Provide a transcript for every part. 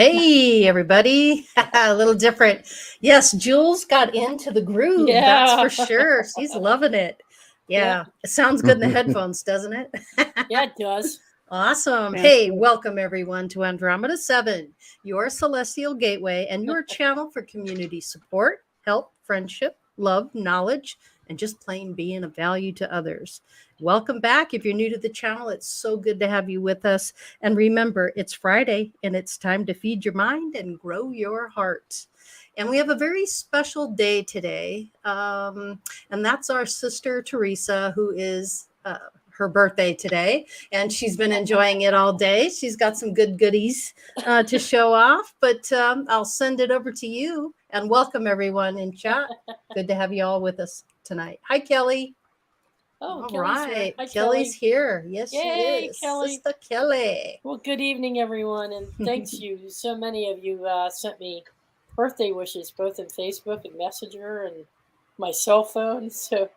Hey, everybody. A little different. Yes, Jules got into the groove. That's Yeah. for sure. She's loving it. Yeah. Yeah. It sounds good in the headphones, doesn't it? Yeah, it does. Awesome. Sounds Hey, good. welcome everyone to Andromeda 7, your celestial gateway and your channel for community support, help, friendship, love, knowledge, and just plain being of value to others. Welcome back. If you're new to the channel, it's so good to have you with us. And remember, it's Friday and it's time to feed your mind and grow your heart. And we have a very special day today. And that's our sister, Teresa, who is her birthday today, and she's been enjoying it all day. She's got some good goodies to show off, but I'll send it over to you and welcome everyone in chat. Good to have you all with us tonight. Hi, Kelly. Oh, All Kelly's here. right. Hi, Kelly's Kelly. here. Yes, she Yay, is. Kelly. Sister Kelly. Well, good evening, everyone, and thanks you. So many of you sent me birthday wishes, both in Facebook and Messenger and my cell phone. So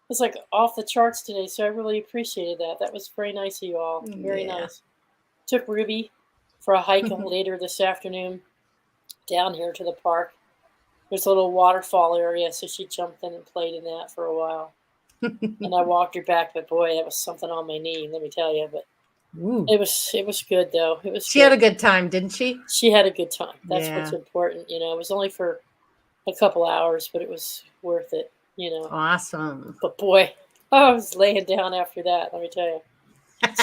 it's like off the charts today. So I really appreciated that. That was very nice of you all. Very Yeah. nice. Took Ruby for a hike later this afternoon down here to the park. There's a little waterfall area, so she jumped in and played in that for a while. And I walked her back, but boy, that was something on my knee, let me tell you. But Ooh. it was good though. It was. She had a good time, didn't she? She had a good time. That's Yeah. what's important. You know, it was only for a couple hours, but it was worth it. You know. Awesome. But boy, I was laying down after that. Let me tell you.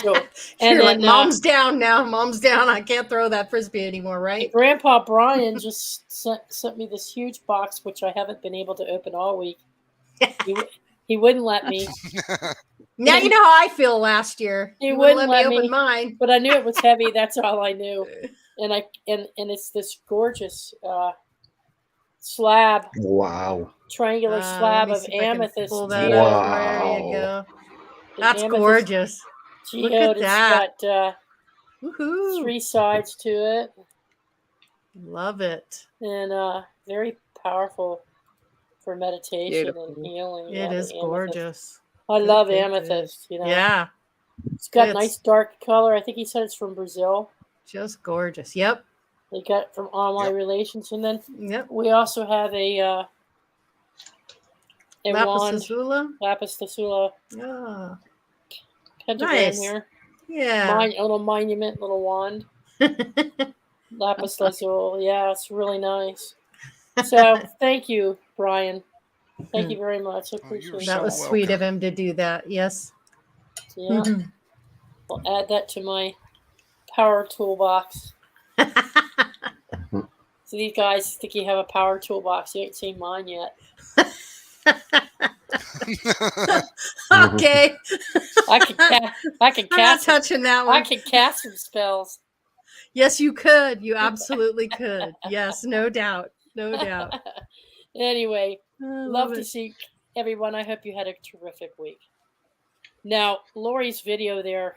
So, and and like, then, mom's down now. Mom's down. I can't throw that frisbee anymore, right? Grandpa Brian just sent me this huge box, which I haven't been able to open all week. He wouldn't let me. Now you know how I feel last year. He You wouldn't wouldn't let me let open me. mine. But I knew it was heavy. That's all I knew. And it's this gorgeous slab, Wow. triangular Let slab me of see if I can amethyst pull that geode. up. There you go. That's Amethyst gorgeous. Look at Geode. that. It's got Woohoo. 3 sides to it, Love it. and very powerful for meditation Beautiful. and healing. It is gorgeous. I Good, love good, amethyst. good. You know. Yeah. It's got It's nice dark color. I think he said it's from Brazil. just gorgeous. Yep. They got it from Online Relations, and then Yep. we also have a Lapis wand, lazuli. lapis lazuli Yeah. pentagram Nice. here. Yeah. A little monument, little wand. Lapis lazuli. Yeah, it's really nice. So thank you, Brian. Thank you very much. I appreciate That was sweet of him to do that. Yes. Yeah. I'll add that to my power toolbox. So these guys think you have a power toolbox. You ain't seen mine yet. Okay. I can I'm not touching that one. I can cast some spells. Yes, you could. You absolutely could. Yes, no doubt. No doubt. Anyway, love to it. see everyone. I hope you had a terrific week. Now, Lori's video there,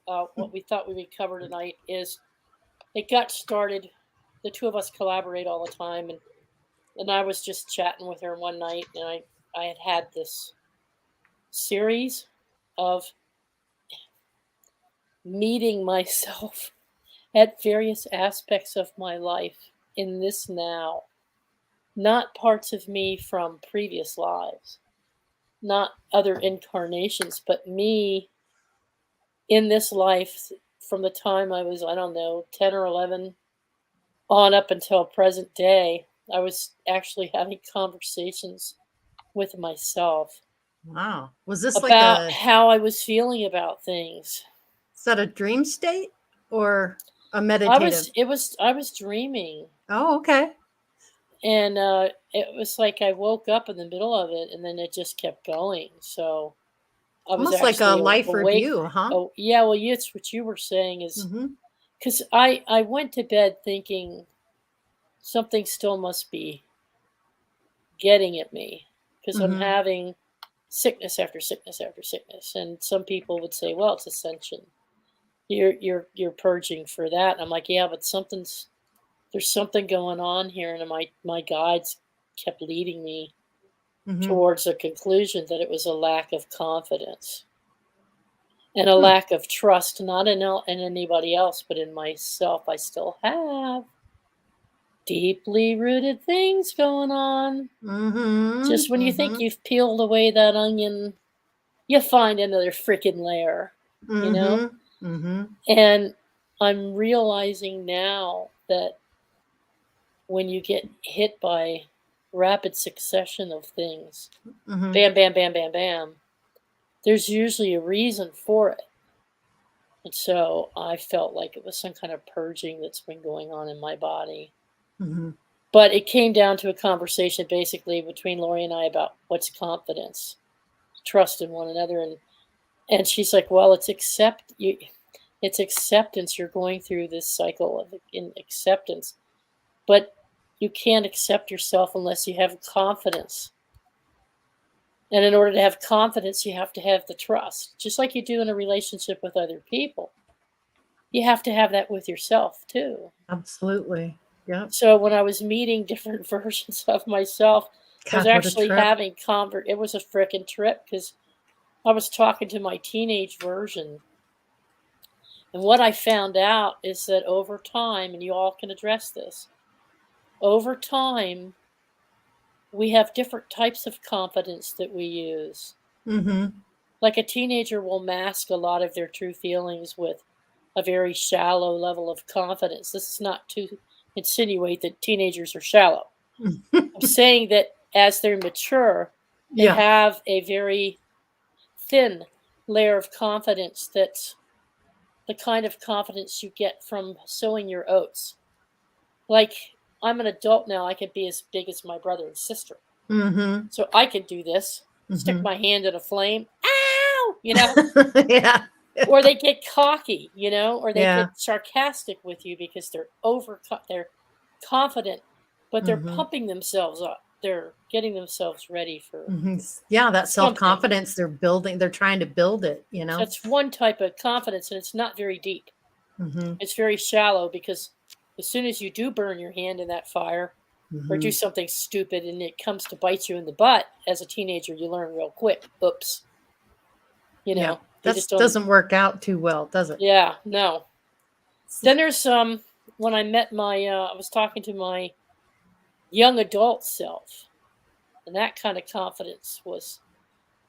what we thought we would cover tonight is it got started. The two of us collaborate all the time, and I was just chatting with her one night, and I had this series of meeting myself at various aspects of my life in this now. Not parts of me from previous lives, not other incarnations, but me in this life from the time I was, I don't know, 10 or 11 on up until present day. I was actually having conversations with myself. Wow. Was this about like how I was feeling about things. Is that a dream state or a meditative? I was dreaming. Oh, okay. And it was like I woke up in the middle of it, and then it just kept going. So I was almost like a life awake. review, huh? Oh, yeah. Well, it's what you were saying is because I went to bed thinking something still must be getting at me because I'm having sickness after sickness after sickness, and some people would say, "Well, it's ascension. You're purging for that." And I'm like, "Yeah, but there's something going on here," and my guides kept leading me towards a conclusion that it was a lack of confidence. and a Hmm. lack of trust, not in anybody else, but in myself. I still have deeply rooted things going on. Mm-hmm. Just when you think Mm-hmm. you've peeled away that onion, you find another freaking layer, you know? Mm-hmm. Mm-hmm. And I'm realizing now that when you get hit by rapid succession of things, Mm-hmm. bam, bam, bam, bam, bam, there's usually a reason for it. And so I felt like it was some kind of purging that's been going on in my body. Mm-hmm. But it came down to a conversation basically between Lori and I about what's confidence, trust in one another, and she's like, "Well, it's acceptance. You're going through this cycle of in acceptance, but you can't accept yourself unless you have confidence. And in order to have confidence, you have to have the trust, just like you do in a relationship with other people. You have to have that with yourself too." Absolutely. Yep. So when I was meeting different versions of myself, I was God, what a actually trip. having convert. It was a frickin' trip because I was talking to my teenage version, and what I found out is that over time, and you all can address this, over time, we have different types of confidence that we use. Mm-hmm. Like a teenager will mask a lot of their true feelings with a very shallow level of confidence. This is not to insinuate that teenagers are shallow. I'm saying that as they're mature, they Yeah. have a very thin layer of confidence that's the kind of confidence you get from sowing your oats. Like, I'm an adult now, I could be as big as my brother and sister. Mm-hmm. So I could do this, stick Mm-hmm. my hand in a flame, ow, you know, Yeah. or they get cocky, or they Yeah. get sarcastic with you because they're confident, but they're Mm-hmm. pumping themselves up. They're getting themselves ready for Mm-hmm. Yeah, that something. self-confidence they're building, they're trying to build it, you So know? it's one type of confidence, and it's not very deep. Mm-hmm. It's very shallow because as soon as you do burn your hand in that fire or do Mm-hmm. something stupid and it comes to bite you in the butt, as a teenager, you learn real quick. Oops. Yeah. You That just don't. doesn't work out too well, does it? Yeah, no. Then there's when I met I was talking to my young adult self, and that kind of confidence was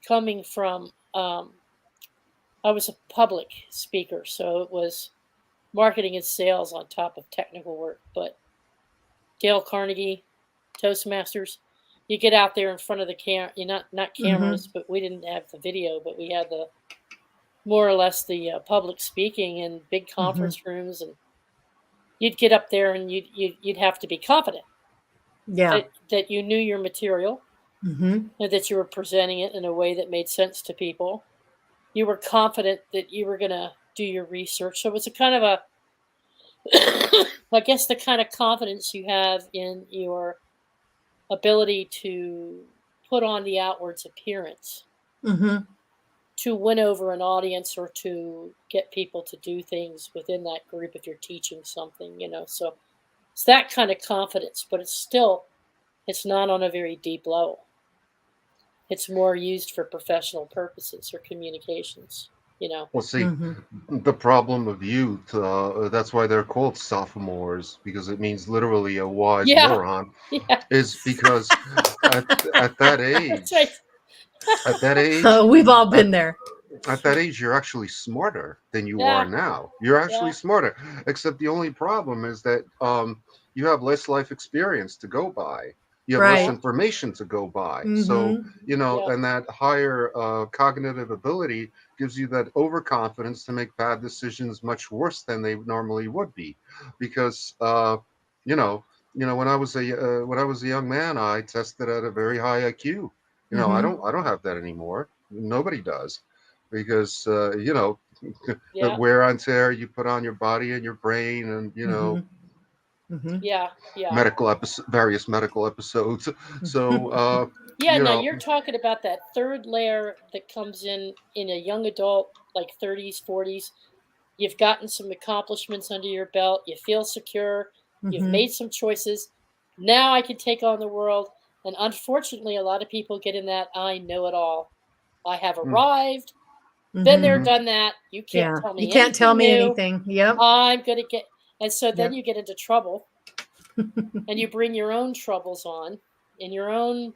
coming from I was a public speaker, so it was marketing and sales on top of technical work. But Dale Carnegie, Toastmasters, you get out there in front of the you not Mm-hmm. cameras, but we didn't have the video, but we had the more or less the public speaking in big Mm-hmm. conference rooms, and you'd get up there and you'd have to be confident Yeah. that you knew your material Mm-hmm. and that you were presenting it in a way that made sense to people. You were confident that you were going to do your research. So it was a kind of a, I guess, the kind of confidence you have in your ability to put on the outwards appearance Mm-hmm. to win over an audience or to get people to do things within that group if you're teaching something. So it's that kind of confidence, but it's not on a very deep level. It's more used for professional purposes or communications. Well, see, Mm-hmm. the problem of youth, that's why they're called sophomores, because it means literally a wise Yeah. moron, Yeah. is because at, at that That's right. age, at that age, We've all at, been there. at that age, you're actually smarter than you are Yeah. now. You're actually Yeah. smarter, except the only problem is that you have less life experience to go by. You have less Yeah. Right. information to go by. So, Mm-hmm. Yeah. and that higher cognitive ability gives you that overconfidence to make bad decisions much worse than they normally would be, because you know, when I was a young man, I tested at a very high IQ. Mm-hmm. I don't have that anymore. Nobody does, because the Yeah. wear and tear you put on your body and your brain, and Mm-hmm. Mm-hmm. Yeah. Yeah. various medical episodes. So Yeah. you Now know, you're talking about that third layer that comes in a young adult, like 30s, 40s. You've gotten some accomplishments under your belt. You feel secure. You've Mm-hmm. made some choices. Now I can take on the world. And unfortunately, a lot of people get in that I know it all. I have mm, arrived. Been there, Mhm. done that. You can't Yeah. tell You me can't tell anything me new. anything. Yep. I'm going to get. And so then Yep. you get into trouble and you bring your own troubles on and your own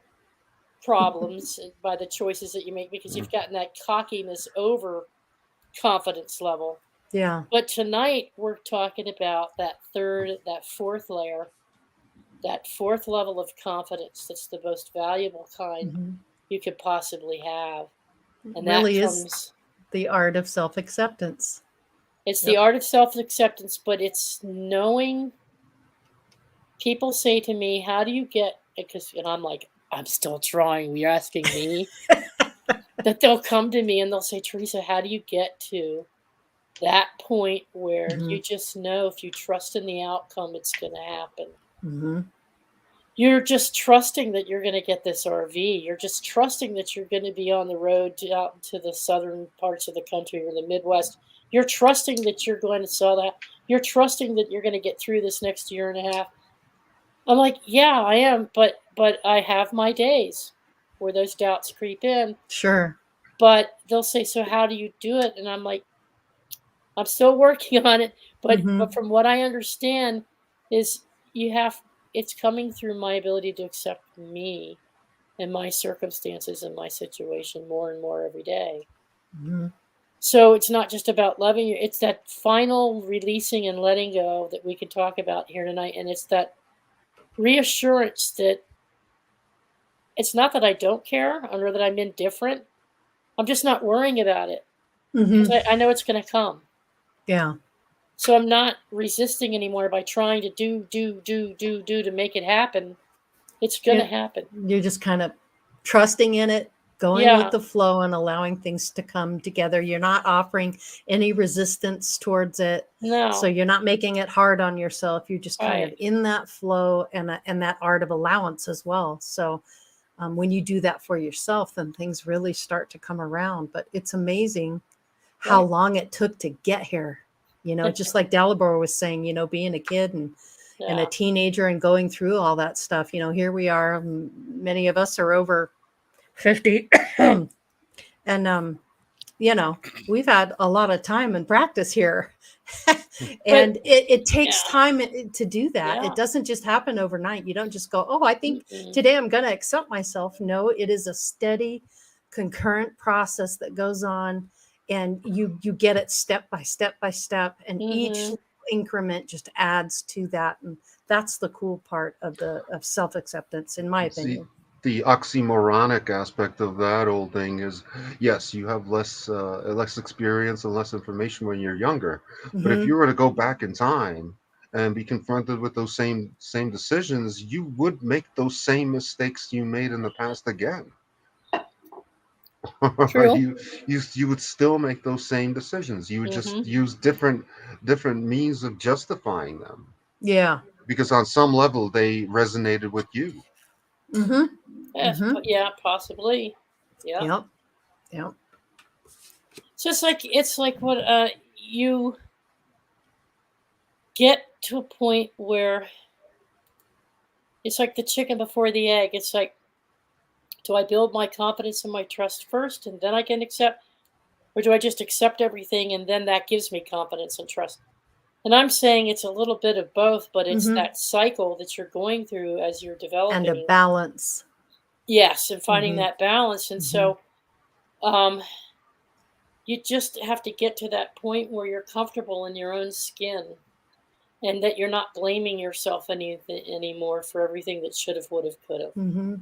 problems by the choices that you make because you've gotten that cockiness over confidence level. Yeah. But tonight we're talking about that fourth layer, that fourth level of confidence that's the most valuable kind Mhm. you could possibly have. It And that really is comes, the art of self-acceptance. it's the Yep. art of self acceptance, but it's knowing. People say to me, "How do you get?" Because, and I'm like, "I'm still trying. You're asking me?" That they'll come to me and they'll say, "Teresa, how do you get to that point where Mhm. you just know if you trust in the outcome, it's going to happen?" Mhm. You're just trusting that you're going to get this RV. You're just trusting that you're going to be on the road out to the southern parts of the country or the Midwest. You're trusting that you're going to sell that. You're trusting that you're going to get through this next year and a half. I'm like, yeah, I am, but I have my days where those doubts creep in. Sure. But they'll say, "So how do you do it?" And I'm like, "I'm still working on it." But Mhm. from what I understand is you have it's coming through my ability to accept me and my circumstances and my situation more and more every day. Mhm. So it's not just about loving you, it's that final releasing and letting go that we can talk about here tonight. And it's that reassurance that it's not that I don't care or that I'm indifferent. I'm just not worrying about it because Mhm. I know it's going to come. Yeah. So I'm not resisting anymore by trying to do to make it happen. It's going to Yeah. happen. You're just kind of trusting in it, going with Yeah. the flow and allowing things to come together. You're not offering any resistance towards it. So No. you're not making it hard on yourself. You're just kind of Right. in that flow and that art of allowance as well. So when you do that for yourself, then things really start to come around. But it's amazing how Right. long it took to get here. Just like Dalibor was saying, being a kid and a Yeah. teenager and going through all that stuff. Here we are. Many of us are over 50. And, you know, we've had a lot of time and practice here. But And it takes yeah. time to do that. It Yeah. doesn't just happen overnight. You don't just go, oh, I think Mm-mm. today I'm going to accept myself. No, it is a steady, concurrent process that goes on, and you get it step by step by step, and each Mhm. increment just adds to that. And that's the cool part of self acceptance, in my See, opinion. the oxymoronic aspect of that old thing is, yes, you have less experience and less information when you're younger. But if Hmm. you were to go back in time and be confronted with those same decisions, you would make those same mistakes you made in the past again. True. You would still make those same decisions. You would just Mhm. use different means of justifying them Yeah. because on some level they resonated with you. Hmm. Yes. Hmm. Yeah. Possibly. Yeah. Yep. Yep. It's like what you get to a point where it's like the chicken before the egg. It's like, do I build my confidence and my trust first, and then I can accept, or do I just accept everything and then that gives me confidence and trust? And I'm saying it's a little bit of both, but it's Hmm. that cycle that you're going through as you're And a developing. balance. Yes, and finding Hmm. that balance. And Hmm. so you just have to get to that point where you're comfortable in your own skin and that you're not blaming yourself anymore for everything that should have, would have, could have. Hmm.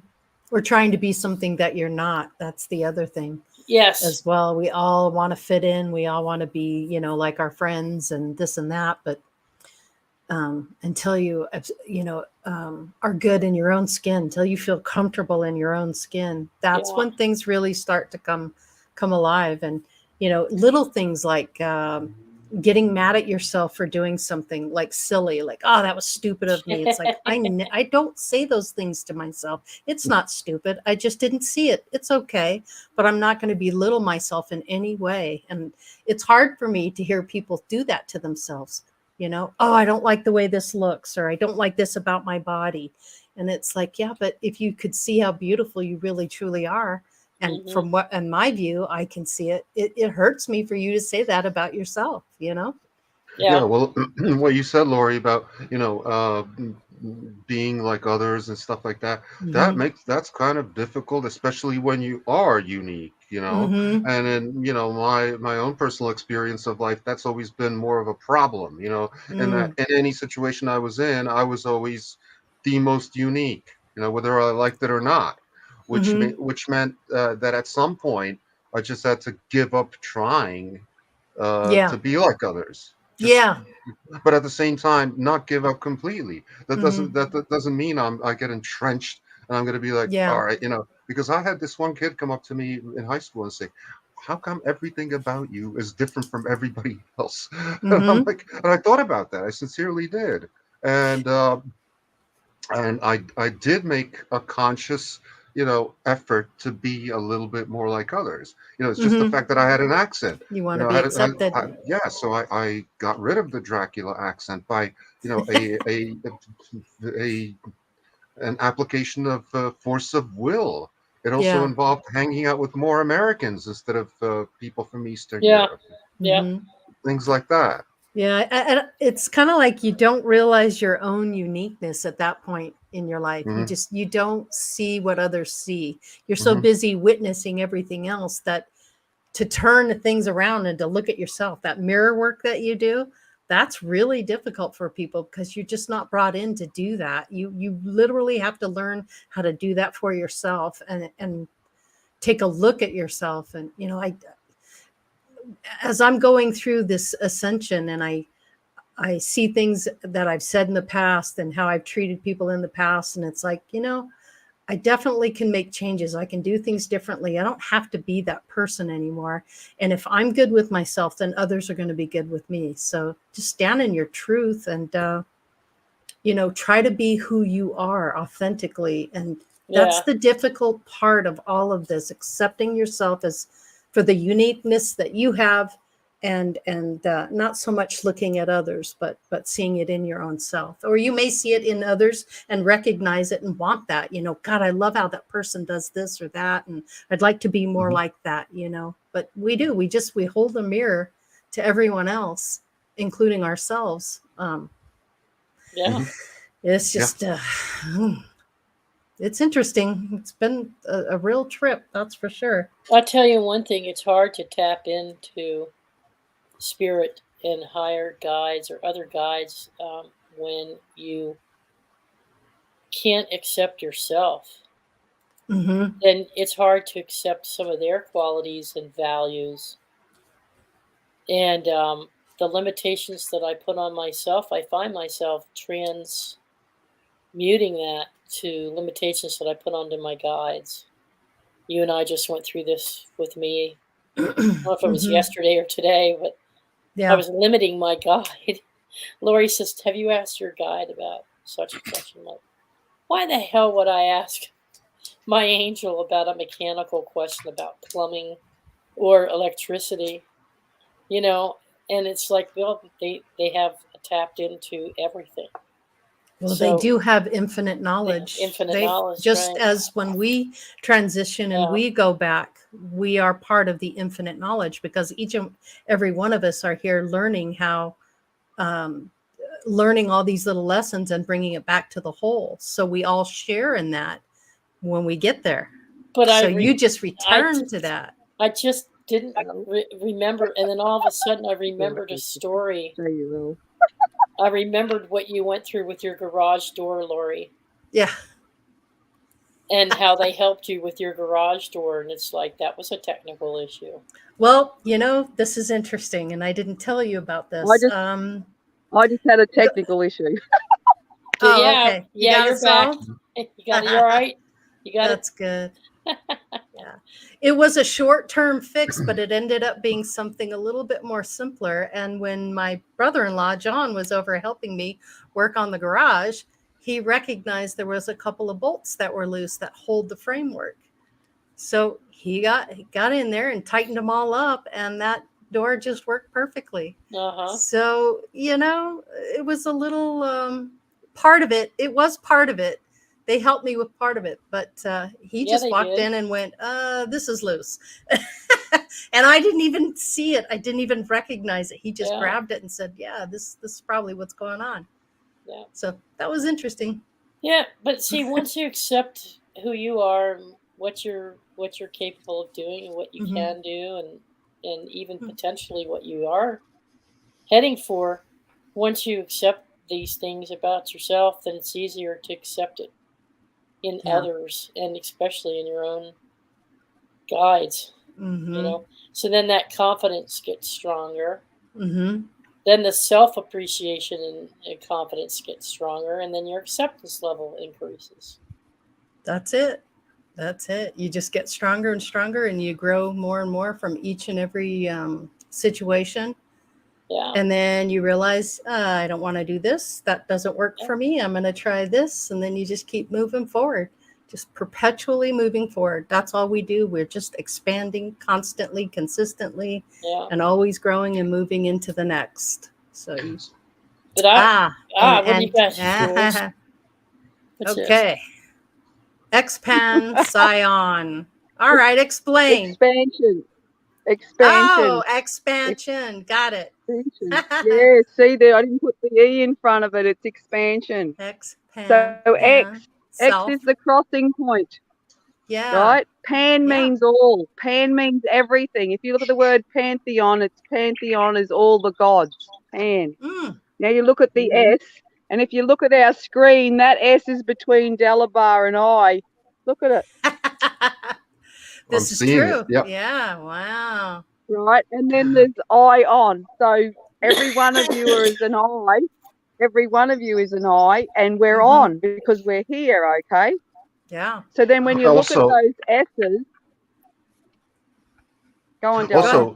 Or trying to be something that you're not. That's the other thing Yes. as well. We all want to fit in. We all want to be, like our friends and this and that. But until are good in your own skin, until you feel comfortable in your own skin, that's Yeah. when things really start to come alive. And little things like getting mad at yourself for doing something like silly, like, oh, that was stupid of me. It's like I don't say those things to myself. It's not stupid, I just didn't see it. It's okay. But I'm not going to belittle myself in any way. And it's hard for me to hear people do that to themselves. Oh, I don't like the way this looks, or I don't like this about my body. And it's like, yeah, but if you could see how beautiful you really truly are, And Mhm. from what, in my view, I can see it. It hurts me for you to say that about yourself, you know? Yeah, Yeah. well, what you said, Lori, about being like others and stuff like that, Mm-hmm. that's kind of difficult, especially when you are unique, Mm-hmm. And in my own personal experience of life, that's always been more of a problem, and that Mm. in any situation I was in, I was always the most unique, whether I liked it or not, Mm-hmm. which meant that at some point I just had to give up trying Yeah. to be like others. Just, Yeah. but at the same time, not give up completely. That Mm-hmm. doesn't that doesn't mean I get entrenched and I'm going to be like, Yeah. all right, because I had this one kid come up to me in high school and say, "How come everything about you is different from everybody else?" And I'm Mm-hmm. like, and I thought about that. I sincerely did, and I did make a conscious effort to be a little bit more like others. It's just the Mm-hmm. fact that I had an accent. You want to be accepted. Yeah, so I got rid of the Dracula accent by a an application of force of will. It also Yeah. involved hanging out with more Americans instead of people from Eastern Yeah. Europe, Yeah. Mm-hmm. things like that. Yeah, it's kind of like you don't realize your own uniqueness at that point in your life. Hmm. You don't see what others see. You're so Hmm. busy witnessing everything else that to turn things around and to look at yourself, that mirror work that you do, that's really difficult for people because you're just not brought in to do that. You literally have to learn how to do that for yourself and take a look at yourself. And I, as I'm going through this ascension, and I see things that I've said in the past and how I've treated people in the past. And it's like, I definitely can make changes. I can do things differently. I don't have to be that person anymore. And if I'm good with myself, then others are going to be good with me. So just stand in your truth and, try to be who you are authentically. And that's Yeah. the difficult part of all of this, accepting yourself as for the uniqueness that you have, and not so much looking at others, but seeing it in your own self. Or you may see it in others and recognize it and want that. God, I love how that person does this or that, and I'd like to be more Hmm. like that. But we do. We hold a mirror to everyone else, including ourselves. Yeah. Hmm. It's Yeah. just, it's interesting. It's been a real trip, that's for sure. I'll tell you one thing, it's hard to tap into spirit and higher guides or other guides when you can't accept yourself. Hmm. Then it's hard to accept some of their qualities and values. And the limitations that I put on myself, I find myself transmuting that to limitations that I put onto my guides. You and I just went through this with me. I don't know if it was Hmm. yesterday or today, but I Yeah. was limiting my guide. Lori says, "Have you asked your guide about such and such?" And I'm like, why the hell would I ask my angel about a mechanical question about plumbing or electricity? You know, and it's like, well, they have tapped into everything. Well, they So do have infinite they have knowledge. infinite They knowledge, just right? as when we transition and Yeah. we go back, we are part of the infinite knowledge because each and every one of us are here um, learning all these little lessons and bringing it back to the whole. So we all share in that when we get there. But So you just I return to that. I just didn't Hello. remember, and then all of a sudden I remembered a story. There you go. I remembered what you went through with your garage door, Lori, Yeah. and how they helped you with your garage door, and it's like that was a technical issue. Well, this is interesting, and I didn't tell you about I this. just I just had a The, technical issue. oh, Yeah, okay. You yeah, got it you're back. solved? You got it. You're all right. You got it. That's good. Yeah. It was a short term fix, but it ended up being something a little bit more simpler. And when my brother in law, John, was over helping me work on the garage, he recognized there was a couple of bolts that were loose that hold the framework. So he got in there and tightened them all up, and that door just worked perfectly. Uh huh. So, it was a little part of it. It was part of it they helped me with part of it, but he Yeah, just they walked did. in and went, this is loose. And I didn't even see it. I didn't even recognize it. He just Yeah, grabbed it and said, yeah, this is probably what's going on. yeah. So that was interesting. Yeah, but see, once you accept who you are, and what you're capable of doing, and what you Hmm. can do, and even potentially what you are heading for, once you accept these things about yourself, then it's easier to accept it in Yeah. others, and especially in your own guides. You Hmm. know, so then that confidence gets stronger. Hmm. Then the self appreciation and confidence gets stronger, and then your acceptance level increases. That's it. That's it. You just get stronger and stronger, and you grow more and more from each and every situation. Yeah, And then you realize, I don't want to do this. That doesn't work yeah, for me. I'm going to try this. And then you just keep moving forward, just perpetually moving forward. That's all we do. We're just expanding constantly, consistently, yeah. and always growing and moving into the next. So you, But I ah, and, what do you got, Jules? and, What's this? okay. Expand Scion. All right, explain. Expansion. Oh, Expansion. expansion. Got it. Expansion. Yeah, see there, I didn't put the E in front of it. It's expansion. Expand, So yeah. X Self. is the crossing point, Yeah. right? Pan Yeah. means all. Pan means everything. If you look at the word pantheon, it's pantheon is all the gods. Pan. Mm. Now you look at the S, and if you look at our screen, that S is between Delabar and I. Look at it, I'm This is seeing it. true. Yep. Yeah. Wow. right? And then there's I on. So every one of you is an I. Every one of you is an I, and we're Mm-hmm. on because we're here, okay? Yeah. So then when you look at Also, those S's, go on, Go ahead. Delabar.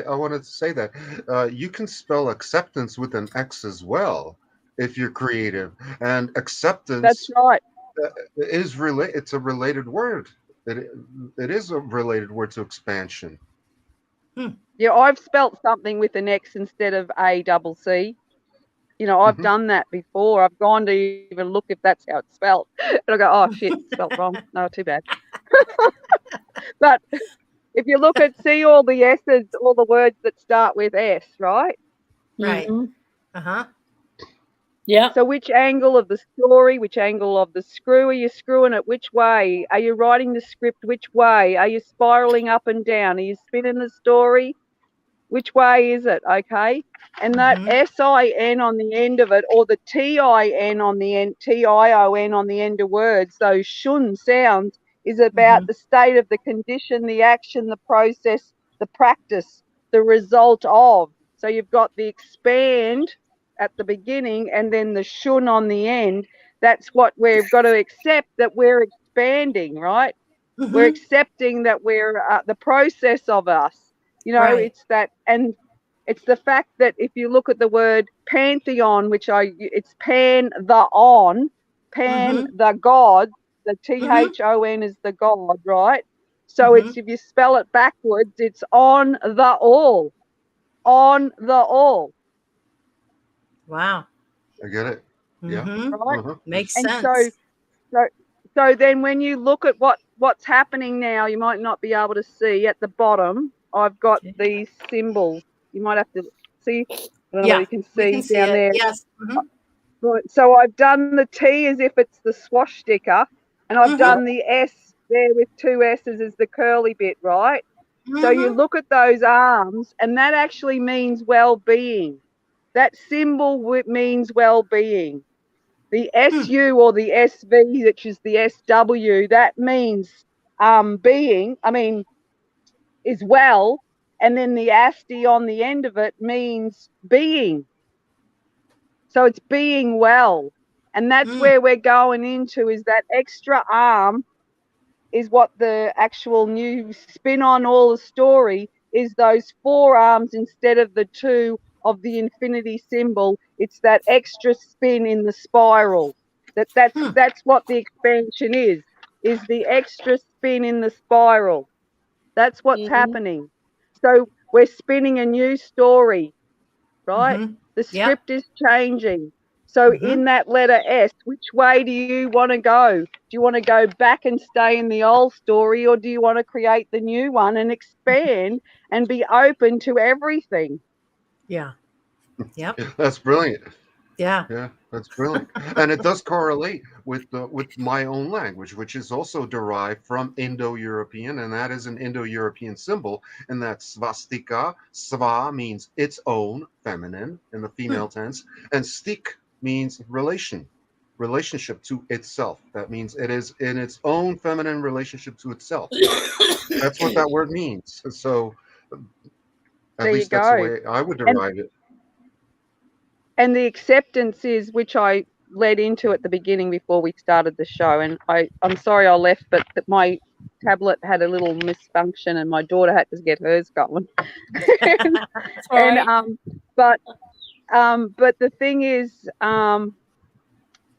I wanted to say that you can spell acceptance with an X as well if you're creative, and That's acceptance right. is relate. It's a related word. It it is a related word to expansion. Hmm. Yeah, I've spelt something with an X instead of A double C. You know, I've Hmm. done that before. I've gone to even look if that's how it's spelled. And I go, oh shit, spelt wrong. No, too bad. But if you look at, see all the S's, all the words that start with S, right? Right. Mm-hmm. Uh-huh. Yeah. So which angle of the story, which angle of the screw are you screwing it? Which way? Are you writing the script? Which way? Are you spiraling up and down? Are you spinning the story? Which way is it? Okay. And that Mm-hmm. SIN on the end of it, or the TIN on the end, TION on the end of words, those shun sounds, is about Mm-hmm. the state of the condition, the action, the process, the practice, the result of. So you've got the expand at the beginning and then the shun on the end. That's what we've got to accept, that we're expanding, right? We're Mm-hmm. accepting that we're the process of us. You know, Right. it's that, and it's the fact that if you look at the word pantheon, it's pan the on, pan Mm-hmm. the god, the Mm-hmm. THON is the god, right? So Mm-hmm. it's, if you spell it backwards, it's on the all, Wow. I get it. Yeah. Mm-hmm. right? Uh-huh. Makes And sense. so so then when you look at what's happening now, you might not be able to see at the bottom. I've got Okay. these symbols. You might have to see. I don't know whether Yeah. you can We can see see down it. there. Yes. Mm-hmm. Right. So I've done the T as if it's the swastika, and I've Mm-hmm. done the S there with two S's as the curly bit, right? So you Mm-hmm. look at those arms, and that actually means well-being. That symbol means well-being. The Hmm. SU or the SV, which is the SW, that means being, I mean, is well. And then the ASTI on the end of it means being. So it's being well. And that's Mm. where we're going into, is that extra arm is what the actual new spin on all the story is, those four arms instead of the two of the infinity symbol. It's that extra spin in the spiral. Hmm. That's what the expansion is the extra spin in the spiral. That's what's Mm-hmm. happening. So we're spinning a new story, right? Mm-hmm. The Yep. script is changing. So Mm-hmm. in that letter S, which way do you want to go? Do you want to go back and stay in the old story, or do you want to create the new one and expand and be open to everything? Yeah. Yep. That's brilliant. Yeah. Yeah, that's brilliant, and it does correlate with my own language, which is also derived from Indo-European, and that is an Indo-European symbol, and that swastika. Sva means its own, feminine in the Hmm. female tense, and stik means relationship to itself. That means it is in its own feminine relationship to itself. That's what that word means. So at There you least that's the go. way I would And derive it. and the acceptance is, which I led into at the beginning before we started the show, and I'm sorry I left, but my tablet had a little misfunction and my daughter had to get hers going. and, That's all and right. but but the thing is,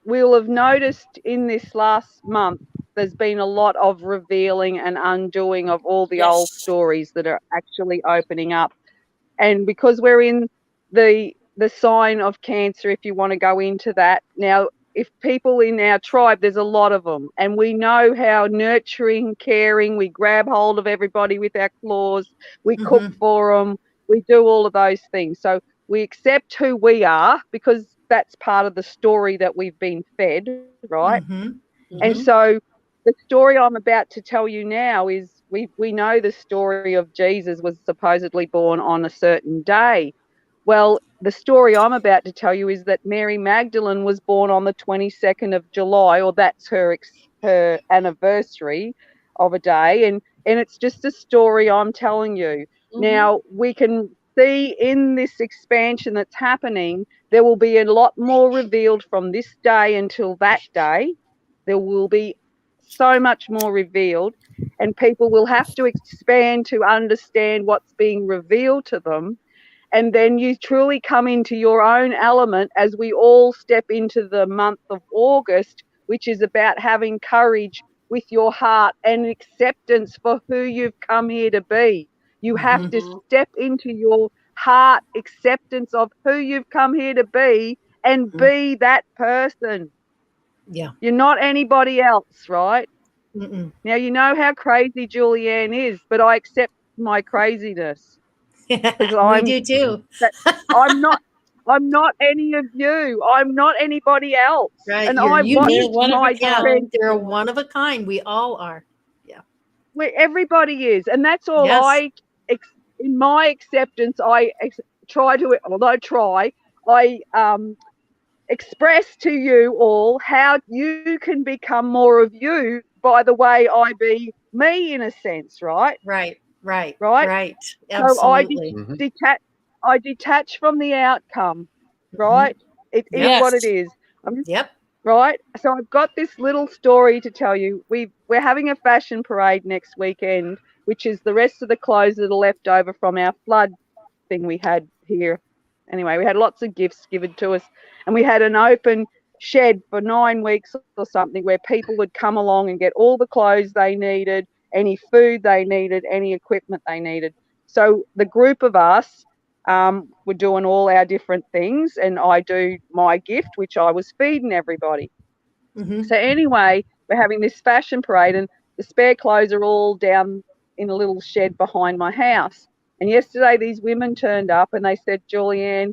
we'll have noticed in this last month there's been a lot of revealing and undoing of all the old Yes. stories that are actually opening up. And because we're in the sign of Cancer, if you want to go into that now, if people in our tribe, there's a lot of them, and we know how nurturing, caring, we grab hold of everybody with our claws, we cook Mm-hmm. for them, we do all of those things. So we accept who we are because that's part of the story that we've been fed, right? Mm-hmm. And Mm-hmm. Mm-hmm. so the story I'm about to tell you now is, we know the story of Jesus was supposedly born on a certain day. Well, the story I'm about to tell you is that Mary Magdalene was born on the 22nd of July, or that's her anniversary of a day, and it's just a story I'm telling you. Mm-hmm. Now, we can see in this expansion that's happening, there will be a lot more revealed from this day until that day. There will be so much more revealed, and people will have to expand to understand what's being revealed to them. And then you truly come into your own element as we all step into the month of August, which is about having courage with your heart and acceptance for who you've come here to be. You have Mm-hmm. to Mm-hmm. step into your heart acceptance of who you've come here to be and be that person. Yeah. You're not anybody else, right? Mm-mm. Now, you know how crazy Julianne is, but I accept my craziness because We I'm do Mhm. too. that I'm not any of you. I'm not anybody else. Right. And You're I We're unique. watched one of a my Yeah. kind. strength You're Yeah. one of a kind. We all are. Yeah. where everybody is. And that's all Yes. in my acceptance, try to, although try, I express to you all how you can become more of you by the way I be me, in a sense, right? Right. Right. Right? Right. So Absolutely. Mhm. detach I detach from the outcome, Mm-hmm. right? It is Yep. what it Yes. is. I'm just, Yep. right? So I've got this little story to tell you. We're having a fashion parade next weekend, which is the rest of the clothes that are left over from our flood thing we had here. Anyway, we had lots of gifts given to us, and we had an open shed for 9 weeks or something where people would come along and get all the clothes they needed, any food they needed, any equipment they needed. So the group of us were doing all our different things, and I do my gift, which I was feeding everybody. Mm-hmm. So anyway, we're having this fashion parade, and the spare clothes are all down in a little shed behind my house. And yesterday, these women turned up and they said, Julianne,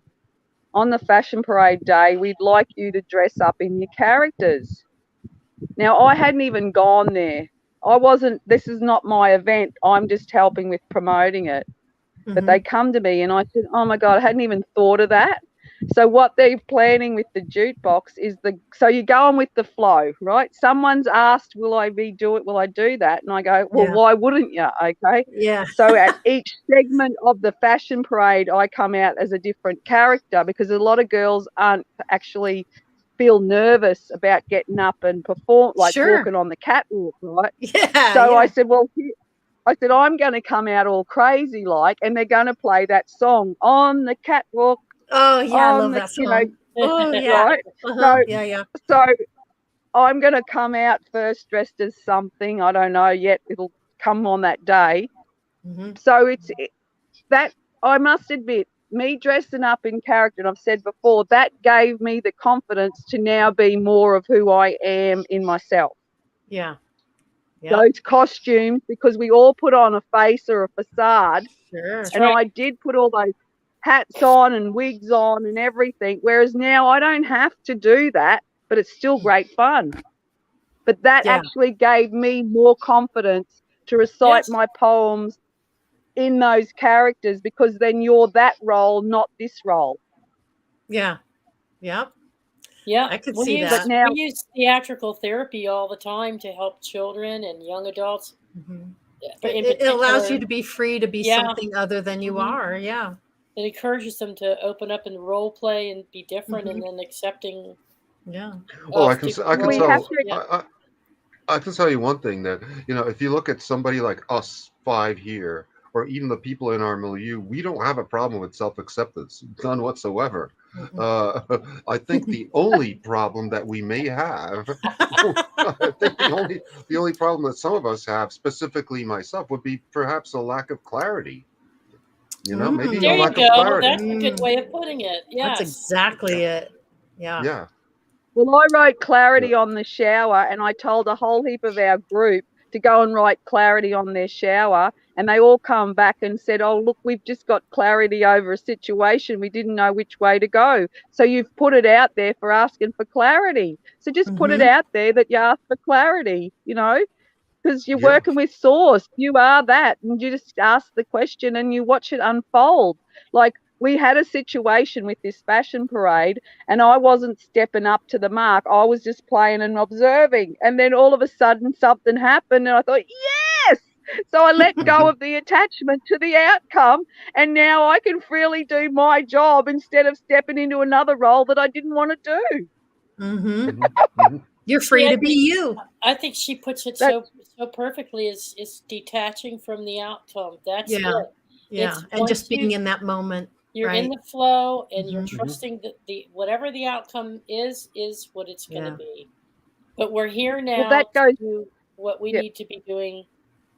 on the fashion parade day, we'd like you to dress up in your characters. Now, I hadn't even gone there. I wasn't, this is not my event. I'm just helping with promoting it. But Mm-hmm. they come to me and I said, oh my God, I hadn't even thought of that. So what they're planning with the jukebox is so you go on with the flow, right? Someone's asked, will I do that? And I go, well, Yeah. why wouldn't you? Okay. Yeah. So at each segment of the fashion parade, I come out as a different character because a lot of girls aren't actually feel nervous about getting up and perform, like Sure. walking on the catwalk, right? Yeah. So I Yeah. said, well, I said, I'm going to come out all crazy like, and they're going to play that song on the catwalk, Oh, yeah. I on love the, that song. Oh, yeah. right? Uh-huh. So, Yeah. Yeah. so I'm going to come out first dressed as something. I don't know yet. It'll come on that day. Mm-hmm. So that I must admit, me dressing up in character, and I've said before, that gave me the confidence to now be more of who I am in myself. Yeah. Yep. Those costumes, because we all put on a face or a facade, Sure. That's and right. I did put all those hats on and wigs on and everything, whereas now I don't have to do that, but it's still great fun. But that Yeah. actually gave me more confidence to recite Yes. my poems in those characters, because then you're that role, not this role. Yeah. Yep. Yeah. I could We see use But that. now, we use theatrical therapy all the time to help children and young adults, Mhm. but in It allows you particular, to be free to be yeah, something other than you hmm are. Yeah. it encourages them to open up and role play and be different, and Hmm. then accepting Yeah. Well, of different I can we have roles. tell to, Yeah. I can tell you one thing that, if you look at somebody like us five here, or even the people in our milieu, we don't have a problem with self-acceptance, none whatsoever. Mm-mm. Uh, I think the only problem that we may have, I think the only problem that some of us have, specifically myself, would be perhaps a lack of clarity. Maybe a There you lack of go. Mm. clarity. That's a good Mm. way of putting it. That's Yes. exactly it. Yeah. Yeah. well, I wrote Yeah. clarity on the shower, and I told a whole heap of our group to go and write clarity on their shower. And they all come back and said, oh, look, we've just got clarity over a situation. We didn't know which way to go. So you've put it out there for asking for clarity. So just put it Hmm. out there that you asked for clarity, because you're Yeah. working with source. You are that, and you just ask the question and you watch it unfold. Like, we had a situation with this fashion parade, and I wasn't stepping up to the mark. I was just playing and observing, and then all of a sudden something happened, and I thought, yes. So I let go Hmm. of the attachment to the outcome, and now I can freely do my job instead of stepping into another role that I didn't want to do. Hmm. Hmm. Hmm. You're See, free to be you. I think she puts it That's so perfectly. Is detaching from the outcome. That's Yeah. it. Yeah. It's And just once being in that moment. you're in Right. the flow and you're Hmm. Hmm. trusting that the whatever the outcome is what it's going to Yeah. be. But we're here well, that now to goes, do what we yeah. need to be doing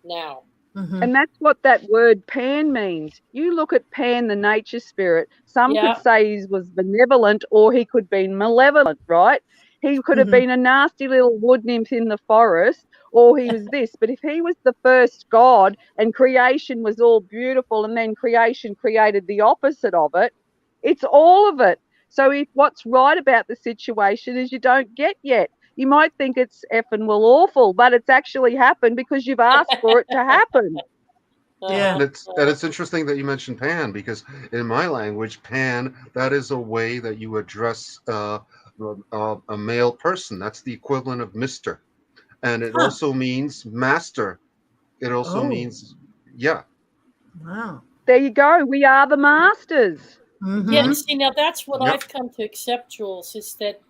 now. Hmm. And that's what that word Pan means. You look at Pan, the nature spirit. Some could Yeah. say he was benevolent or he could be malevolent, right? He could have Hmm. been a nasty little wood nymph in the forest, or he was this. But if he was the first God and creation was all beautiful and then creation created the opposite of it, it's all of it. So if what's right about the situation is you don't get yet, you might think it's effing well awful, but it's actually happened because you've asked for it to happen. Yeah. Uh-huh. And it's interesting that you mentioned pan, because in my language, pan, that is a way that you address a male person. That's the equivalent of Mister, and it Huh. also means master. It also Oh, means, yeah. wow. There you go. We are the masters. Yeah, Hmm. see now that's what Yep. I've come to accept, Jules, is that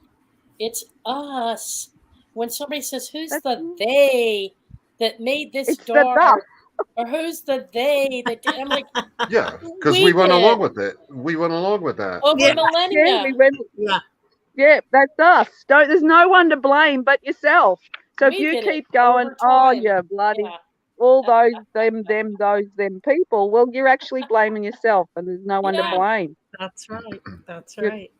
it's us. When somebody says, "Who's That's, the they that made this it's the us. dark?" or "Who's the they that did?" I'm like, Yeah, because we "We went along did with it. We went along with that. over Yeah. Yeah, millennia. we went. Yeah. Yeah, that's us. Don't. There's no one to blame but yourself. So if We you did it keep going, over oh, time." you bloody Yeah, all those them people. Well, you're actually blaming yourself, and there's no one to yeah. blame. That's right. That's You- right.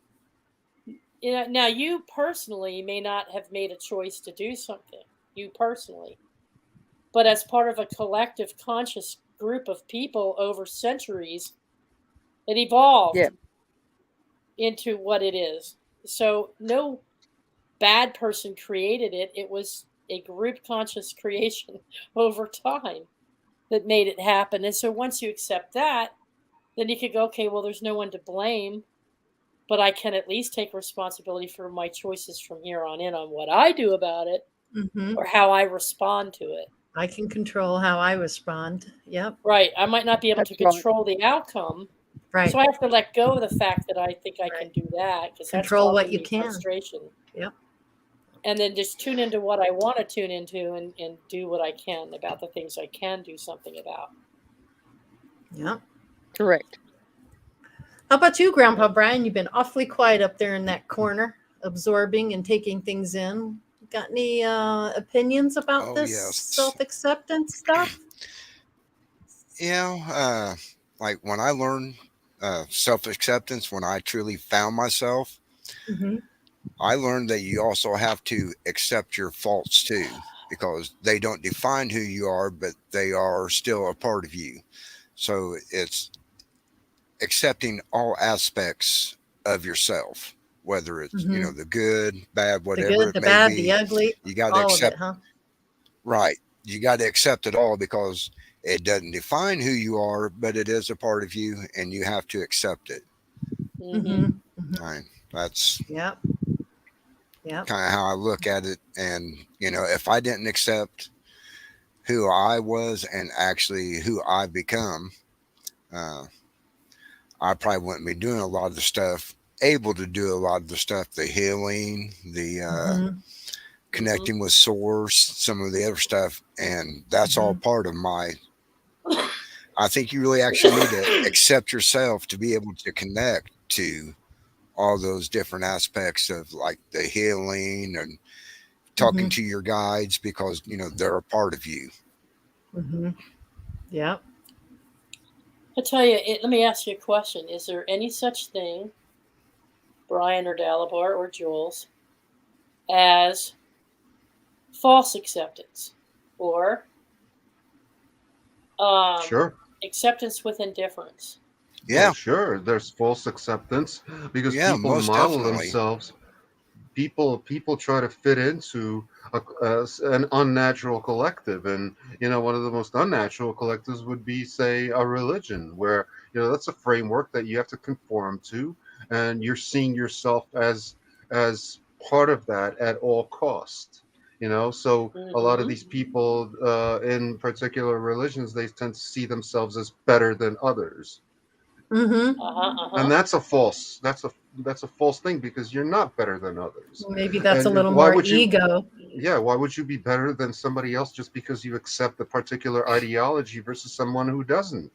Now you personally may not have made a choice to do something. You personally, but as part of a collective conscious group of people over centuries, it Yeah, evolved into what it is. So no bad person created it. It was a group conscious creation over time that made it happen. And so once you accept that, then you could go, okay, well, there's no one to blame, but I can at least take responsibility for my choices from here on in on what I do about it Hmm. or how I respond to it. I can control how I respond. Yep. Right. I might not be able to that's right. control the outcome. Right. So I have to let go of the fact that I think I Right. can do that because that's Control what causing you me can. frustration. Yep. And then just tune into what I want to tune into and do what I can about the things I can do something about. Yep. Correct. How about you, Grandpa Brian? You've been awfully quiet up there in that corner, absorbing and taking things in. Got any opinions about Oh this yes. self-acceptance stuff? Like when I learned self acceptance, when I truly found myself, Hmm. I learned that you also have to accept your faults too, because they don't define who you are, but they are still a part of you. So it's accepting all aspects of yourself, whether it's, Hmm. the good, bad, The whatever good, it the may bad, the be. ugly, You got to all of it, accept, huh? right. You got to accept it all because it doesn't define who you are, but it is a part of you and you have to accept it. Mm-hmm. Hmm. Hmm. Right. That's Yep. Yep. kind of how I look at it. And, if I didn't accept who I was and actually who I've become, uh, I probably wouldn't be doing a lot of the stuff, able to do a lot of the stuff, the healing, the Hmm. Mm-hmm. connecting with source, some of the other stuff. And that's all Hmm. part of my, I think you really actually need to accept yourself to be able to connect to all those different aspects of like the healing and talking Hmm. to your guides because, they're a part of you. Hmm. Yep. I tell you, let me ask you a question. Is there any such thing, Brian or Dalibor or Jules, as false acceptance or um, Sure. acceptance with indifference? Oh, Yeah. sure. There's false acceptance because Yeah. people Most model definitely. themselves. People try to fit into an unnatural collective, and one of the most unnatural collectives would be, say, a religion, where that's a framework that you have to conform to, and you're seeing yourself as part of that at all cost. So a lot of Mm-hmm. these people in particular religions, they tend to see themselves as better than others, Hmm. Uh-huh, and uh-huh. that's a false thing, because you're not better than others. Maybe that's a And little why more would you ego. yeah, why would you be better than somebody else just because you accept a particular ideology versus someone who doesn't?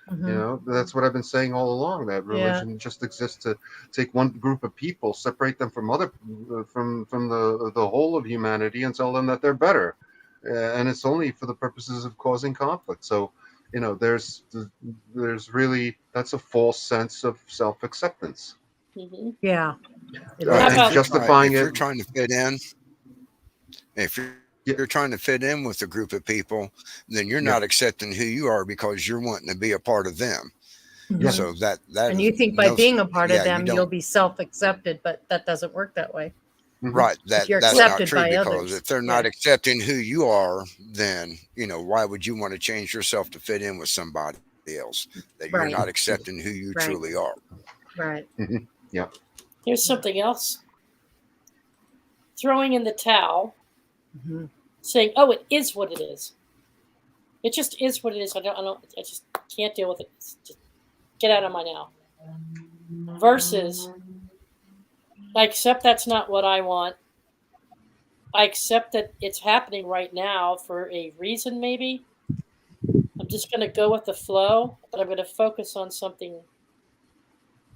Hmm. That's what I've been saying all along, that Yeah. religion just exists to take one group of people, separate them from other from the whole of humanity, and tell them that they're better. And it's only for the purposes of causing conflict. So there's really, that's a false sense of self-acceptance, Mm-hmm. Yeah. It How and is. about justifying If it. you're trying to fit in, if you're trying to Yeah, fit in with a group of people, then you're not yeah, accepting who you are because you're wanting to be a part of them. yeah. Hmm. So that And is you think no, by being a part yeah, of you them, don't. you'll be self accepted, but that doesn't work that way. Hmm. Right. If you're That's well, not accepted true by because others. if they're not Yeah. accepting who you are, then, why would you want to change yourself to fit in with somebody else that you're not Right. accepting who you truly Right. are? Right. Hmm. Yeah. here's Yeah. something else. Throwing in the towel, Hmm. saying, "Oh, it is what it is. It just is what it is. I just can't deal with it. Just get out of my now." Versus, I accept that's not what I want. I accept that it's happening right now for a reason, maybe. I'm just going to go with the flow, but I'm going to focus on something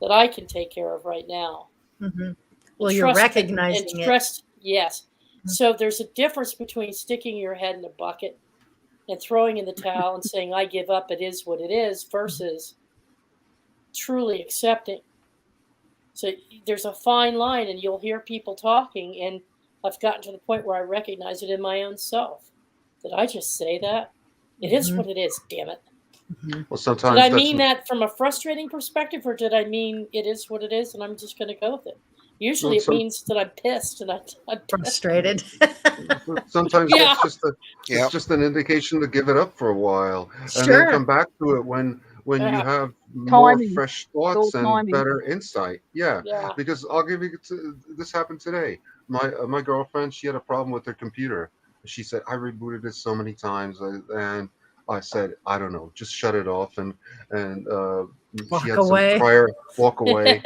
that I can take care of right now. Hmm. And Well, you're and recognizing it. trust, yes. So there's a difference between sticking your head in a bucket and throwing in the towel and saying, I give up, it is what it is, versus truly accepting. So there's a fine line, and you'll hear people talking, and I've gotten to the point where I recognize it in my own self. Did I just say that? It is Hmm. what it is, damn it. Hmm. Well, Did I sometimes that's mean that from a frustrating perspective, or did I mean it is what it is and I'm just going to go with it? Usually well, it means that I'm pissed and I'm pissed. Frustrated. sometimes Yeah. it's Yep. just an indication to give it up for a while, and then Sure. come back to it when you Yeah. have more Timing. fresh It's all thoughts and timing. better insight. Yeah, Yeah. because I'll give you this happened today. My girlfriend, she had a problem with her computer. She said, I rebooted it so many times, and I said, I don't know, just shut it off. And she Walk had some away. prior walk away.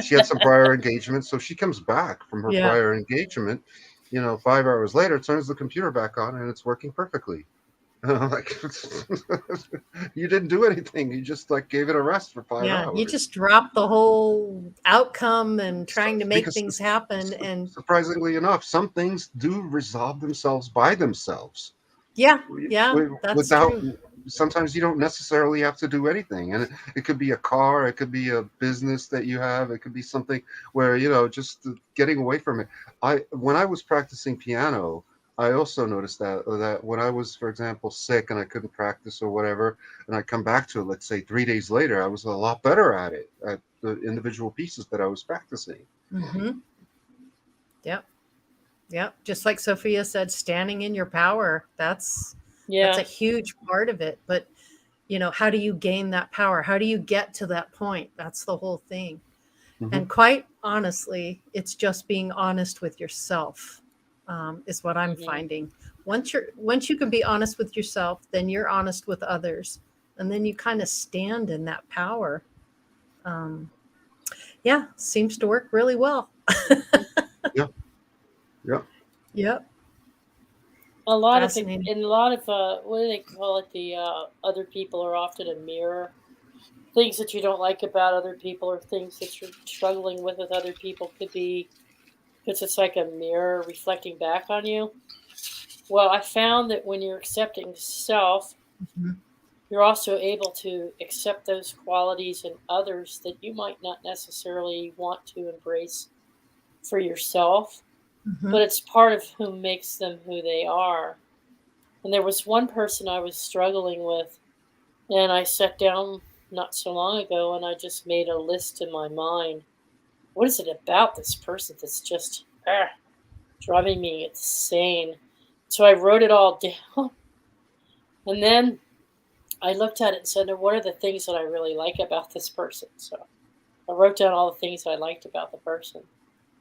She had some prior engagement, so she comes back from her Yeah. prior engagement. 5 hours later, turns the computer back on, and it's working perfectly. Like, you didn't do anything. You just like gave it a rest for five Yeah. You hours. just drop the whole outcome and So, trying to make because things happen. And surprisingly enough, some things do resolve themselves by themselves, yeah, wi- yeah, wi- that's without true. sometimes you don't necessarily have to do anything, and it could be a car, it could be a business that you have, it could be something where just getting away from it. I When I was practicing piano, I also noticed that when I was, for example, sick and I couldn't practice or whatever, and I come back to it, let's say 3 days later, I was a lot better at it, at the individual pieces that I was practicing. Mm-hmm. Yep. Yep. Just like Sophia said, standing in your power. That's a Yeah. huge part of it. But how do you gain that power? How do you get to that point? That's the whole thing. Hmm. And quite honestly, it's just being honest with yourself, is what I'm Hmm. finding. Once you can be honest with yourself, then you're honest with others, and then you kind of stand in that power. Um, yeah, seems to work really well. Yeah, yeah. Yep, A lot of the, fascinating. in a lot of, what do they call it? The other people are often a mirror. Things that you don't like about other people or things that you're struggling with other people could be, because it's like a mirror reflecting back on you. Well, I found that when you're accepting self, Mhm. you're also able to accept those qualities in others that you might not necessarily want to embrace for yourself, but Mhm. it's part of who makes them who they are. And there was one person I was struggling with, and I sat down not so long ago and I just made a list in my mind. What is it about this person that's just driving me insane? So I wrote it all down, and then I looked at it and said, "Now, what are the things that I really like about this person?" So I wrote down all the things I liked about the person.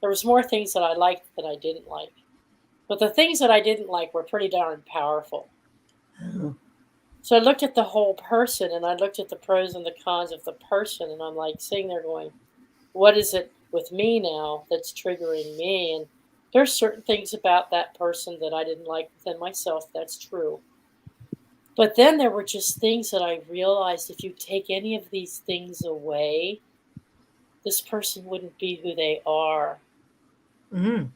There was more things that I liked than I didn't like, but the things that I didn't like were pretty darn powerful. Oh. So I looked at the whole person and I looked at the pros and the cons of the person, and I'm like sitting there going, what is it with me now that's triggering me? And there's certain things about that person that I didn't like within myself. That's true. But then there were just things that I realized if you take any of these things away, this person wouldn't be who they are. Mm.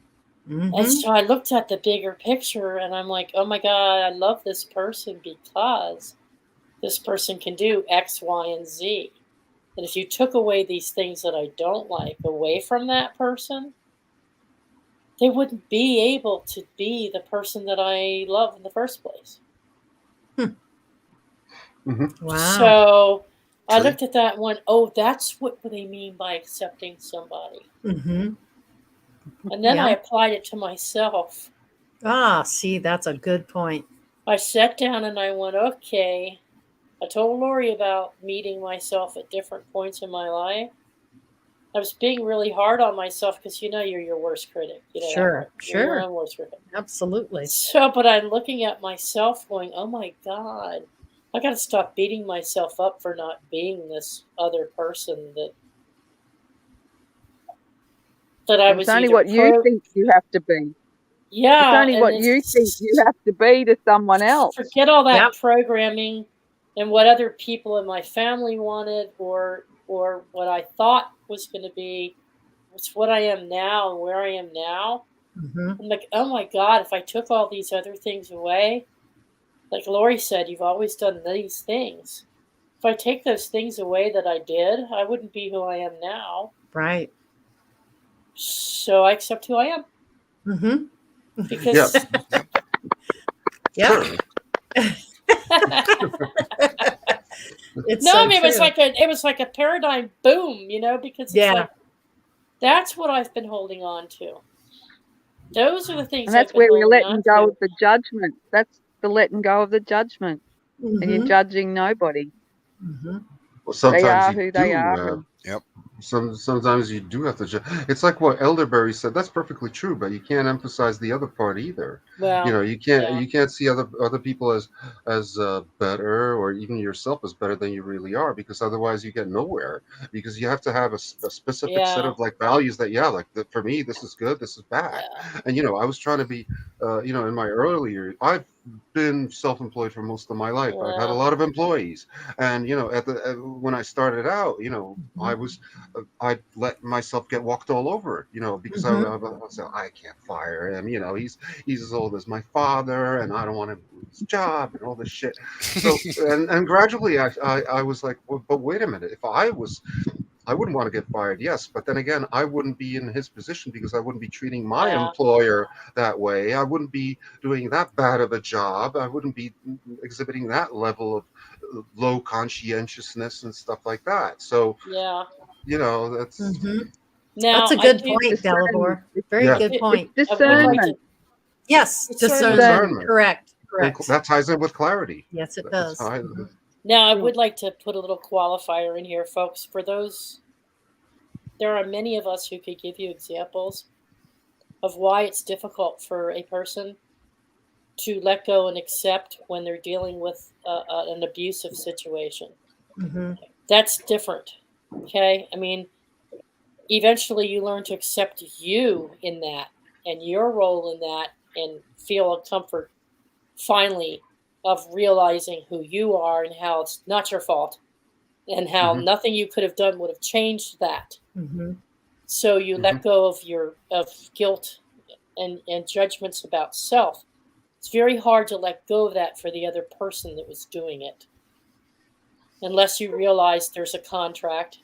And Mhm. so I looked at the bigger picture and I'm like, oh my God, I love this person because this person can do X, Y, and Z. And if you took away these things that I don't like away from that person, they wouldn't be able to be the person that I love in the first place. Hmm. Hmm. Wow. So I True. looked at that and went, oh, that's what they mean by accepting somebody. Mhm. And then I Yeah. applied it to myself. Ah, see, that's a good point. I sat down and I went, okay. I told Lori about meeting myself at different points in my life. I was being really hard on myself because you're your worst critic. You know that, right? Sure. You're your Sure. own worst critic. Absolutely. So, but I'm looking at myself going, oh my God, I got to stop beating myself up for not being this other person that I And it's was only either what you think you have to be. It's yeah, only and what you think you it's have to be to someone else. forget all that Yep. programming and what other people in my family wanted or what I thought was going to be. It's what I am now and where I am now. Mhm. I'm like, oh my God, if I took all these other things away, like Lori said, you've always done these things. If I take those things away that I did, I wouldn't be who I am now. Right. So I accept who I am Mhm. Yeah, because Yep. Yep. sure. It's no, so I mean true. it was like a paradigm boom, because it's Yeah. like that's what I've been holding on to. Those are the And things I've that's been where we're holding on letting go to. of the judgment. That's the letting go of the judgment. And you're Mhm. judging nobody. Mhm. Well, They sometimes are you who they do. are. And Yep. Sometimes you do have to. It's like what Elderberry said. That's perfectly true, but you can't emphasize the other part either. Well, You can't yeah, see other people as better, or even yourself as better than you really are, because otherwise you get nowhere. Because you have to have a specific set yeah, of like values that, yeah, like for me this is good, this is bad. yeah. And I was trying to be in my earlier, I've been self-employed for most of my life. I've had a Yeah. lot of employees, and when I started out, I let myself get walked all over, because Mhm. I said I can't fire him. He's as old as my father, and I don't want him to lose his job and all this shit. So and gradually, I was like, well, but wait a minute, if I wouldn't want to get fired, yes, but then again, I wouldn't be in his position because I wouldn't be treating my Yeah. employer that way. I wouldn't be doing that bad of a job. I wouldn't be exhibiting that level of low conscientiousness and stuff like that. So, Yeah. that's Mhm. That's Now a I good do. point, Discernment. Delabor. Very yeah, I good do. It's point. I would like discernment. to Yes, discernment. discernment. Discernment. discernment. Correct. And Correct. that ties in with clarity. Yes, it That's does. how Mhm. Now I Mm. would like to put a little qualifier in here, folks. For those, there are many of us who could give you examples of why it's difficult for a person to let go and accept when they're dealing with an abusive situation. Mhm. That's different. Okay. I mean, eventually you learn to accept you in that and your role in that and feel a comfort finally of realizing who you are and how it's not your fault and how hmm nothing you could have done would have changed that. Mhm. So you hmm let go of your of guilt and judgments about self. It's very hard to let go of that for the other person that was doing it unless you realize there's a contract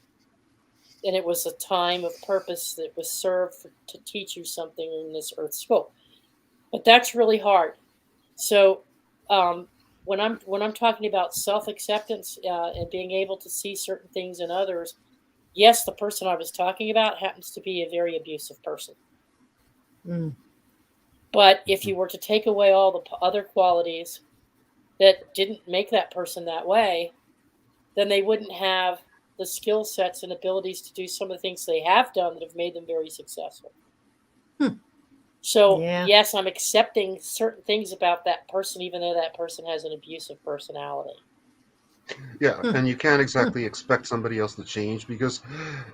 and it was a time of purpose that was served to teach you something in this earth school. But that's really hard. So um, when I'm talking about self acceptance and being able to see certain things in others, yes, the person I was talking about happens to be a very abusive person. Mm. But if you were to take away all the other qualities that didn't make that person that way, then they wouldn't have the skill sets and abilities to do some of the things they have done that have made them very successful. Hmm. So, Yeah. yes, I'm accepting certain things about that person, even though that person has an abusive personality. Yeah, Hmm. and you can't Hmm. exactly expect somebody else to change because,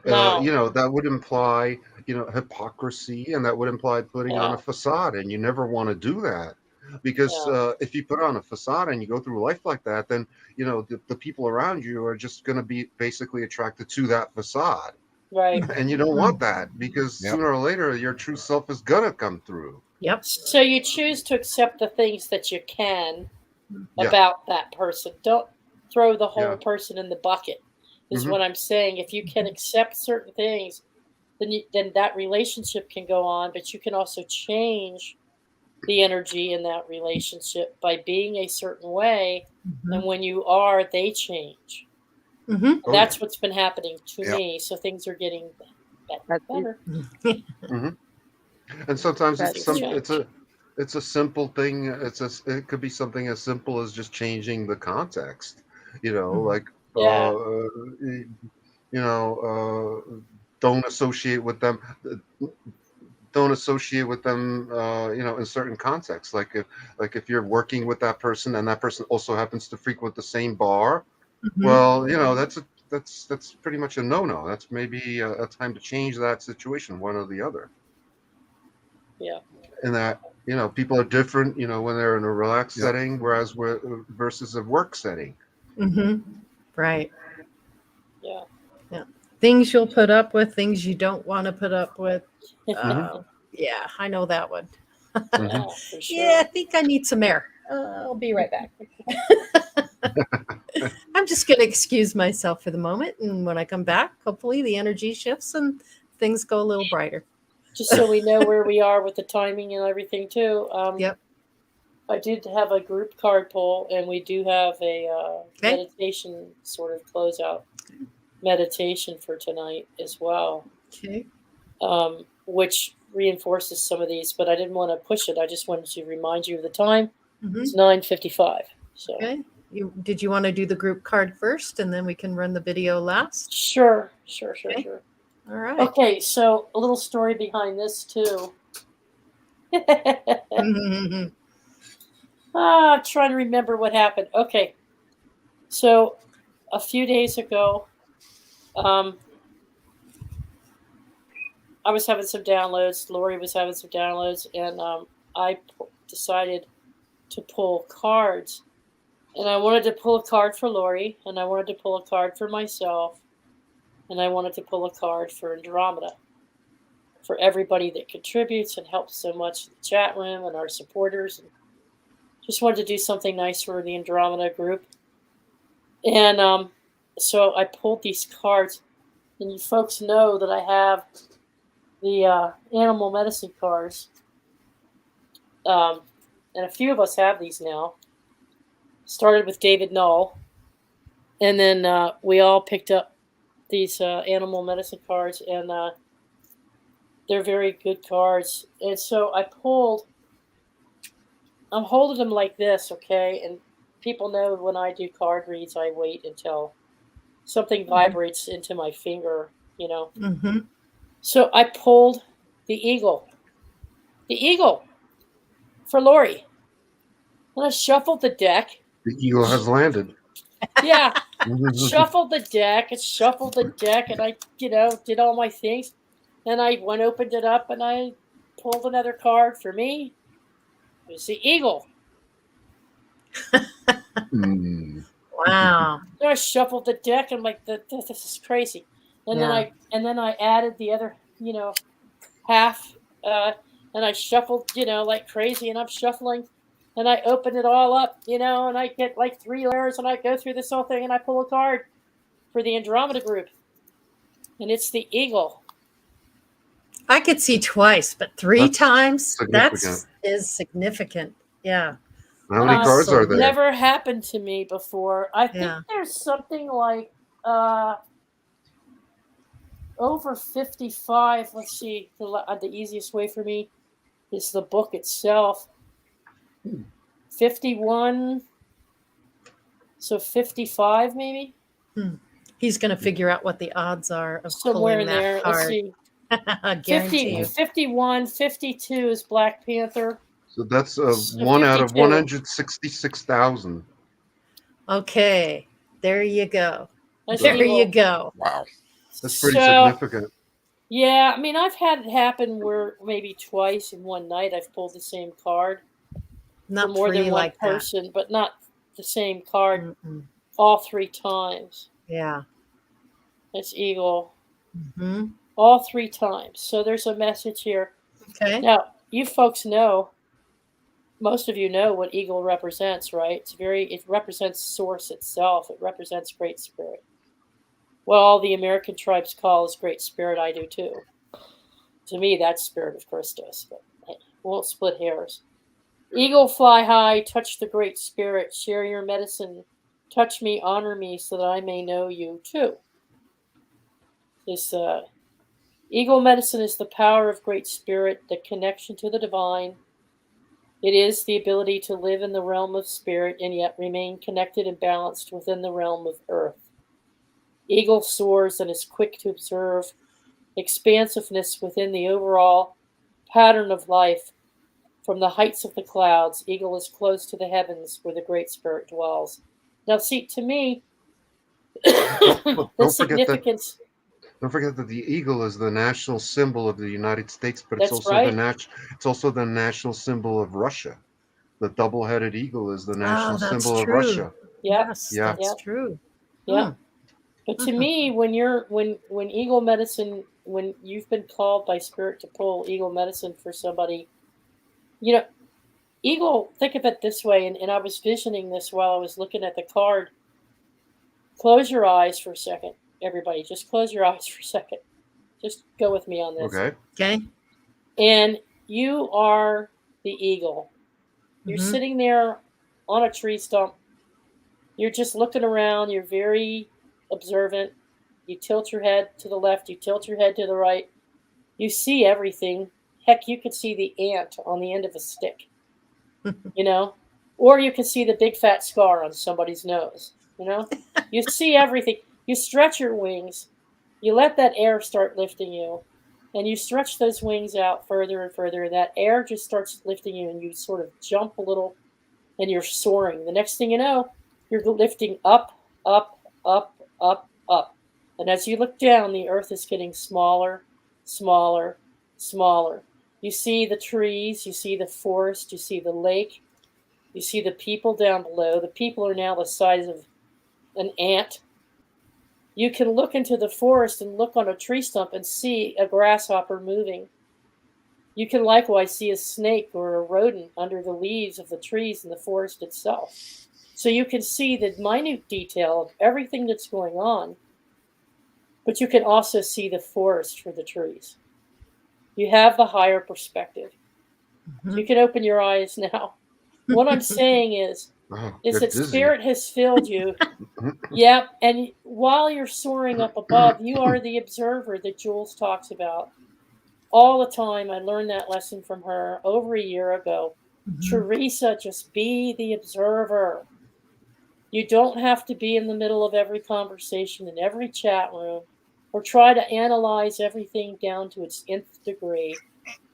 No, that would imply, hypocrisy, and that would imply putting on yeah, a facade, and you never want to do that. Because yeah, if you put on a facade and you go through life like that, then the people around you are just going to be basically attracted to that facade, right. and you don't want Hmm. that because Yep. sooner or later your true self is gonna come through. Yep. So you choose to accept the things that you can Yeah, about that person. Don't throw the whole yeah, person in the bucket. Is hmm what I'm saying. If you can accept certain things, then that relationship can go on, but you can also change the energy in that relationship by being a certain way. And Mhm. when you are, they change. Mhm. And oh yeah, that's what's been happening to Yep. me. So things are getting better That's and it. better. hmm and sometimes That's Things it. change. it's a simple thing. It could be something as simple as just changing the context. Mhm. Like Yeah, don't associate with them. Don't associate with them, in certain contexts. Like if you're working with that person and that person also happens to frequent the same bar, Mhm. well, that's pretty much a no-no. That's maybe a time to change that situation, one or the other. yeah, And that people are different, when they're in a relaxed Yep. setting, whereas versus a work setting. Mhm. Right. yeah. Yeah. Things you'll put up with, things you don't want to put up with. hmm Yeah, I know that one. hmm Yeah, for Yeah, I sure. think I need some air. I'll be right back. I'm just going to excuse myself for the moment. And when I come back, hopefully the energy shifts and things go a little brighter. Just so we know where we are with the timing and everything too. Yep. I did have a group card pull, and we do have a Okay. meditation sort of closeout meditation for tonight as well, Okay. which reinforces some of these. But I didn't want to push it. I just wanted to remind you of the time. Hmm. It's 9:55. So Okay. Did you want to do the group card first and then we can run the video last? sure, sure, sure, Okay. sure. All right. Okay, so a little story behind this too. Mhm. I'm trying to remember what happened. Okay, so a few days ago, um, I was having some downloads. Lori was having some downloads, and I decided to pull cards. And I wanted to pull a card for Lori, and I wanted to pull a card for myself, and I wanted to pull a card for Andromeda, for everybody that contributes and helps so much in the chat room and our supporters. And just wanted to do something nice for the Andromeda group. And so I pulled these cards, and you folks know that I have the animal medicine cards. And a few of us have these now. Started with David Null, and then we all picked up these animal medicine cards, and they're very good cards. And so I'm holding them like this, okay? And people know when I do card reads, I wait until something vibrates into my finger, you know. Mm-hmm. So I pulled the eagle for Lori. And I shuffled the deck. The eagle has landed. Yeah, shuffled the deck, and I, did all my things. And I opened it up, and I pulled another card for me. It was the eagle. Mm. Wow. So I shuffled the deck, and I'm like, this is crazy. And Yeah. then I added the other, half, and I shuffled, like crazy, and I'm shuffling, and I open it all up, and I get like 3 layers, and I go through this whole thing, and I pull a card for the Andromeda group, and it's the eagle. I could see twice, but 3 That's times, significant. is significant. Yeah. How many cards are there? Never happened to me before. I think Yeah. there's something like over 55. Let's see. The easiest way for me is the book itself. 51. So 55 maybe? He's going to figure out what the odds are of Somewhere pulling in there. that card. Let's see. I guarantee you. 51, 52 is Black Panther. So that's So 1 out of 52. 166,000. Okay. There you go. That's There evil. you go. Wow. That's pretty So, significant. yeah, I mean, I've had it happen where maybe twice in one night I've pulled the same card for Not more 3 than one like person, but not the same card that. Mm-mm. all 3 times. Yeah. That's eagle. Hmm. All 3 times. So there's a message here. Okay. Now, you folks know, most of you know what eagle represents, right? It represents source itself. It represents Great Spirit. Well, all the American tribes call as Great Spirit, I do too. To me, that's Spirit of Christus, but hey, won't split hairs. Eagle, fly high, touch the Great Spirit, share your medicine, touch me, honor me, so that I may know you too. This eagle medicine is the power of Great Spirit, the connection to the divine. It is the ability to live in the realm of spirit and yet remain connected and balanced within the realm of earth. Eagle soars and is quick to observe expansiveness within the overall pattern of life. From the heights of the clouds, eagle is close to the heavens where the Great Spirit dwells. Now, see, to me, the significance. Don't forget that the eagle is the national symbol of the United States, but it's That's also right. it's also the national symbol of Russia. The double-headed eagle is the national that's symbol of true. Russia. Yep. Yes, Yeah. that's Yep. true. Yep. But to me, when eagle medicine, when you've been called by spirit to pull eagle medicine for somebody, eagle, think of it this way, and I was visioning this while I was looking at the card. Close your eyes for a second, everybody. Just close your eyes for a second. Just go with me on this. Okay. Okay. And you are the eagle. You're Mhm. sitting there on a tree stump. You're just looking around. You're very observant. You tilt your head to the left. You tilt your head to the right. You see everything. Heck, you could see the ant on the end of a stick, or you could see the big fat scar on somebody's nose. You see everything. You stretch your wings. You let that air start lifting you, and you stretch those wings out further and further, and that air just starts lifting you, and you sort of jump a little, and you're soaring. The next thing you know, you're lifting up, up, up, up, up. And as you look down, the earth is getting smaller, smaller, smaller. You see the trees, you see the forest, you see the lake, you see the people down below. The people are now the size of an ant. You can look into the forest and look on a tree stump and see a grasshopper moving. You can likewise see a snake or a rodent under the leaves of the trees in the forest itself. So you can see the minute detail of everything that's going on, but you can also see the forest for the trees. You have the higher perspective. So you can open your eyes now. What I'm saying is You're that dizzy. spirit has filled you. Yep. And while you're soaring up above, you are the observer that Jules talks about all the time. I learned that lesson from her over a year ago. Teresa, just be the observer. You don't have to be in the middle of every conversation in every chat room or try to analyze everything down to its nth degree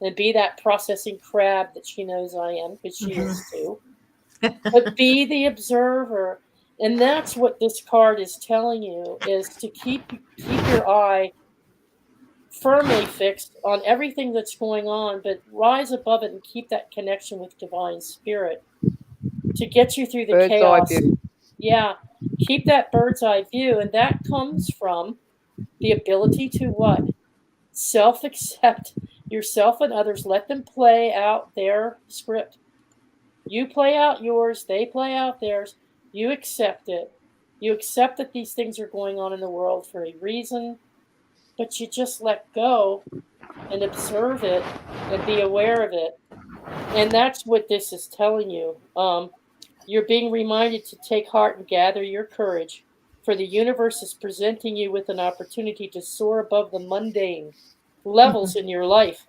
and be that processing crab that she knows I am, because she is too. But be the observer. And that's what this card is telling you, is to keep your eye firmly fixed on everything that's going on, but rise above it and keep that connection with divine spirit to get you through the Bird's eye chaos. view. Yeah, keep that bird's eye view. And that comes from the ability to what? Self-accept yourself and others. Let them play out their script. You play out yours, they play out theirs. You accept it. You accept that these things are going on in the world for a reason, but you just let go and observe it and be aware of it. And that's what this is telling you. You're being reminded to take heart and gather your courage, for the universe is presenting you with an opportunity to soar above the mundane levels in your life.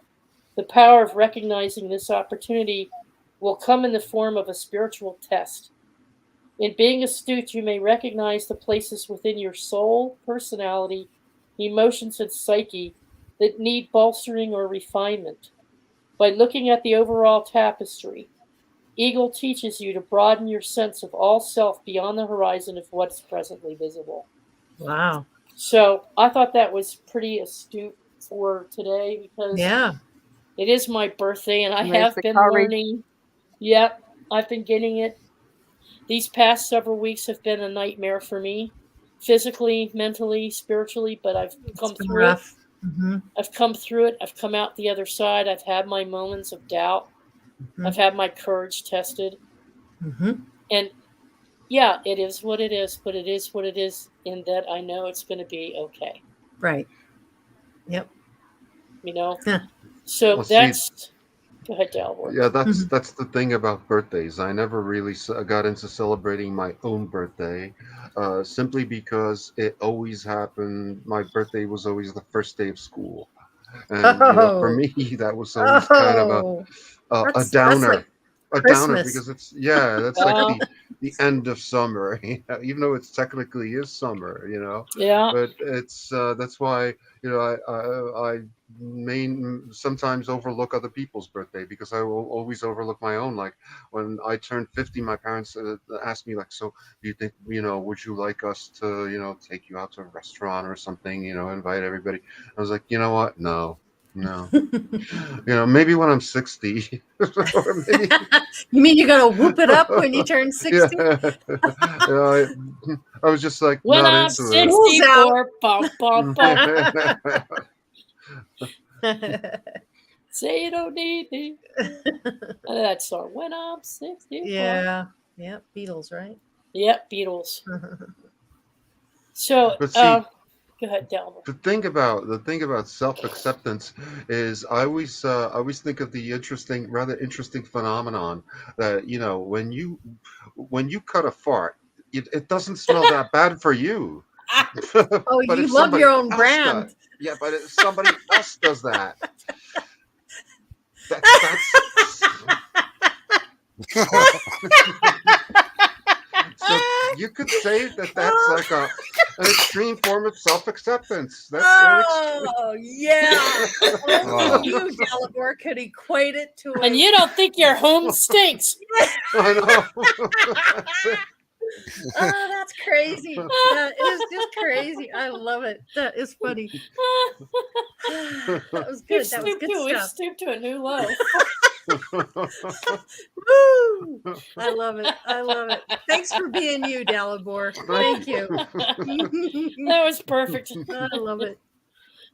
The power of recognizing this opportunity will come in the form of a spiritual test. In being astute, you may recognize the places within your soul, personality, emotions, and psyche that need bolstering or refinement. By looking at the overall tapestry, Eagle teaches you to broaden your sense of all self beyond the horizon of what's presently visible. Wow. So I thought that was pretty astute for today, because Yeah. it is my birthday and I And there's have the been courage. learning. Yep, I've been getting it. These past several weeks have been a nightmare for me, physically, mentally, spiritually, but I've It's come been through it. rough. Mm-hmm. I've come through it. I've come out the other side. I've had my moments of doubt. I've had my courage tested. Mm-hmm. And yeah, it is what it is, but it is what it is in that I know it's going to be okay. Right. Yep. You know? Huh. So Well, see, that's. Go ahead, Dalbor. yeah, that's the thing about birthdays. I never really got into celebrating my own birthday, simply because it always happened. My birthday was always the first day of school, and for Oh. me, that was always kind of Oh. a That's like downer, Christmas. because that's like Uh, the end of summer, even though it's technically is summer, yeah. but it's that's why I sometimes overlook other people's birthday, because I will always overlook my own. Like when I turned 50, my parents asked me, like, so do you think, would you like us to, take you out to a restaurant or something, invite everybody? I was like, you know what, no. Maybe when I'm 60, or maybe. You mean you're gonna whoop it up when you turn 60? Yeah, I, I was just like When not I'm into School's out. 64, bum, bum, bum. Say you don't need me. That song. When I'm 64. Yeah. Yeah. Beatles, right? Yep, Beatles. So, but see, go ahead, Delmer. the thing about self acceptance is I always think of the rather interesting phenomenon that when you cut a fart, it doesn't smell that bad for you. Oh, But you if love somebody your own else does, brand. yeah, but if somebody else does that, that's so you could say that that's like an extreme form of self-acceptance. That's Oh, yeah. Only Wow. you, Delabor, could equate it to And you don't think your home stinks. I know. That's it. Oh, that's crazy. That is just crazy. I love it. That is funny. That was good. That was good We've stuff. stooped to a new low. Woo! I love it. I love it. Thanks for being you, Dalibor. Thank you. That was perfect. I love it.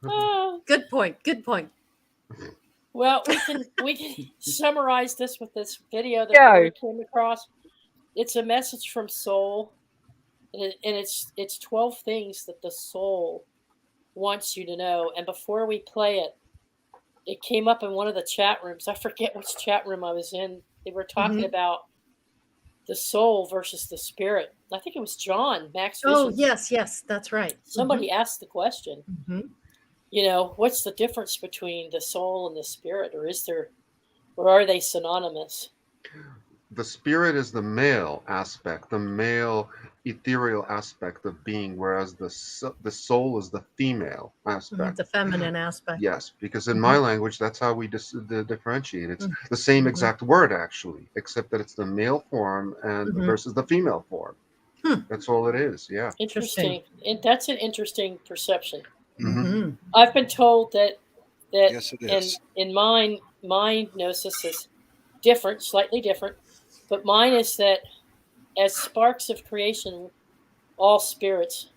Oh, Good point. Good point. well, we can summarize this with this video that Go. we came across. It's a message from soul, and it's 12 things that the soul wants you to know. And before we play it, it came up in one of the chat rooms. I forget which chat room I was in. They were talking about the soul versus the spirit. I think it was John Max Vision. Oh, yes, that's right. Somebody asked the question. Mhm. You know, what's the difference between the soul and the spirit, or are they synonymous? The spirit is the male aspect, the male ethereal aspect of being, whereas the soul is the female aspect. The feminine aspect. Yes, because in my language, that's how we differentiate. It's the same exact word, actually, except that it's the male form and versus the female form. That's all it is. Yeah. Interesting. And that's an interesting perception. Mhm. I've been told that Yes, it is. in mine gnosis is different, slightly different, but mine is that as sparks of creation, all spirits,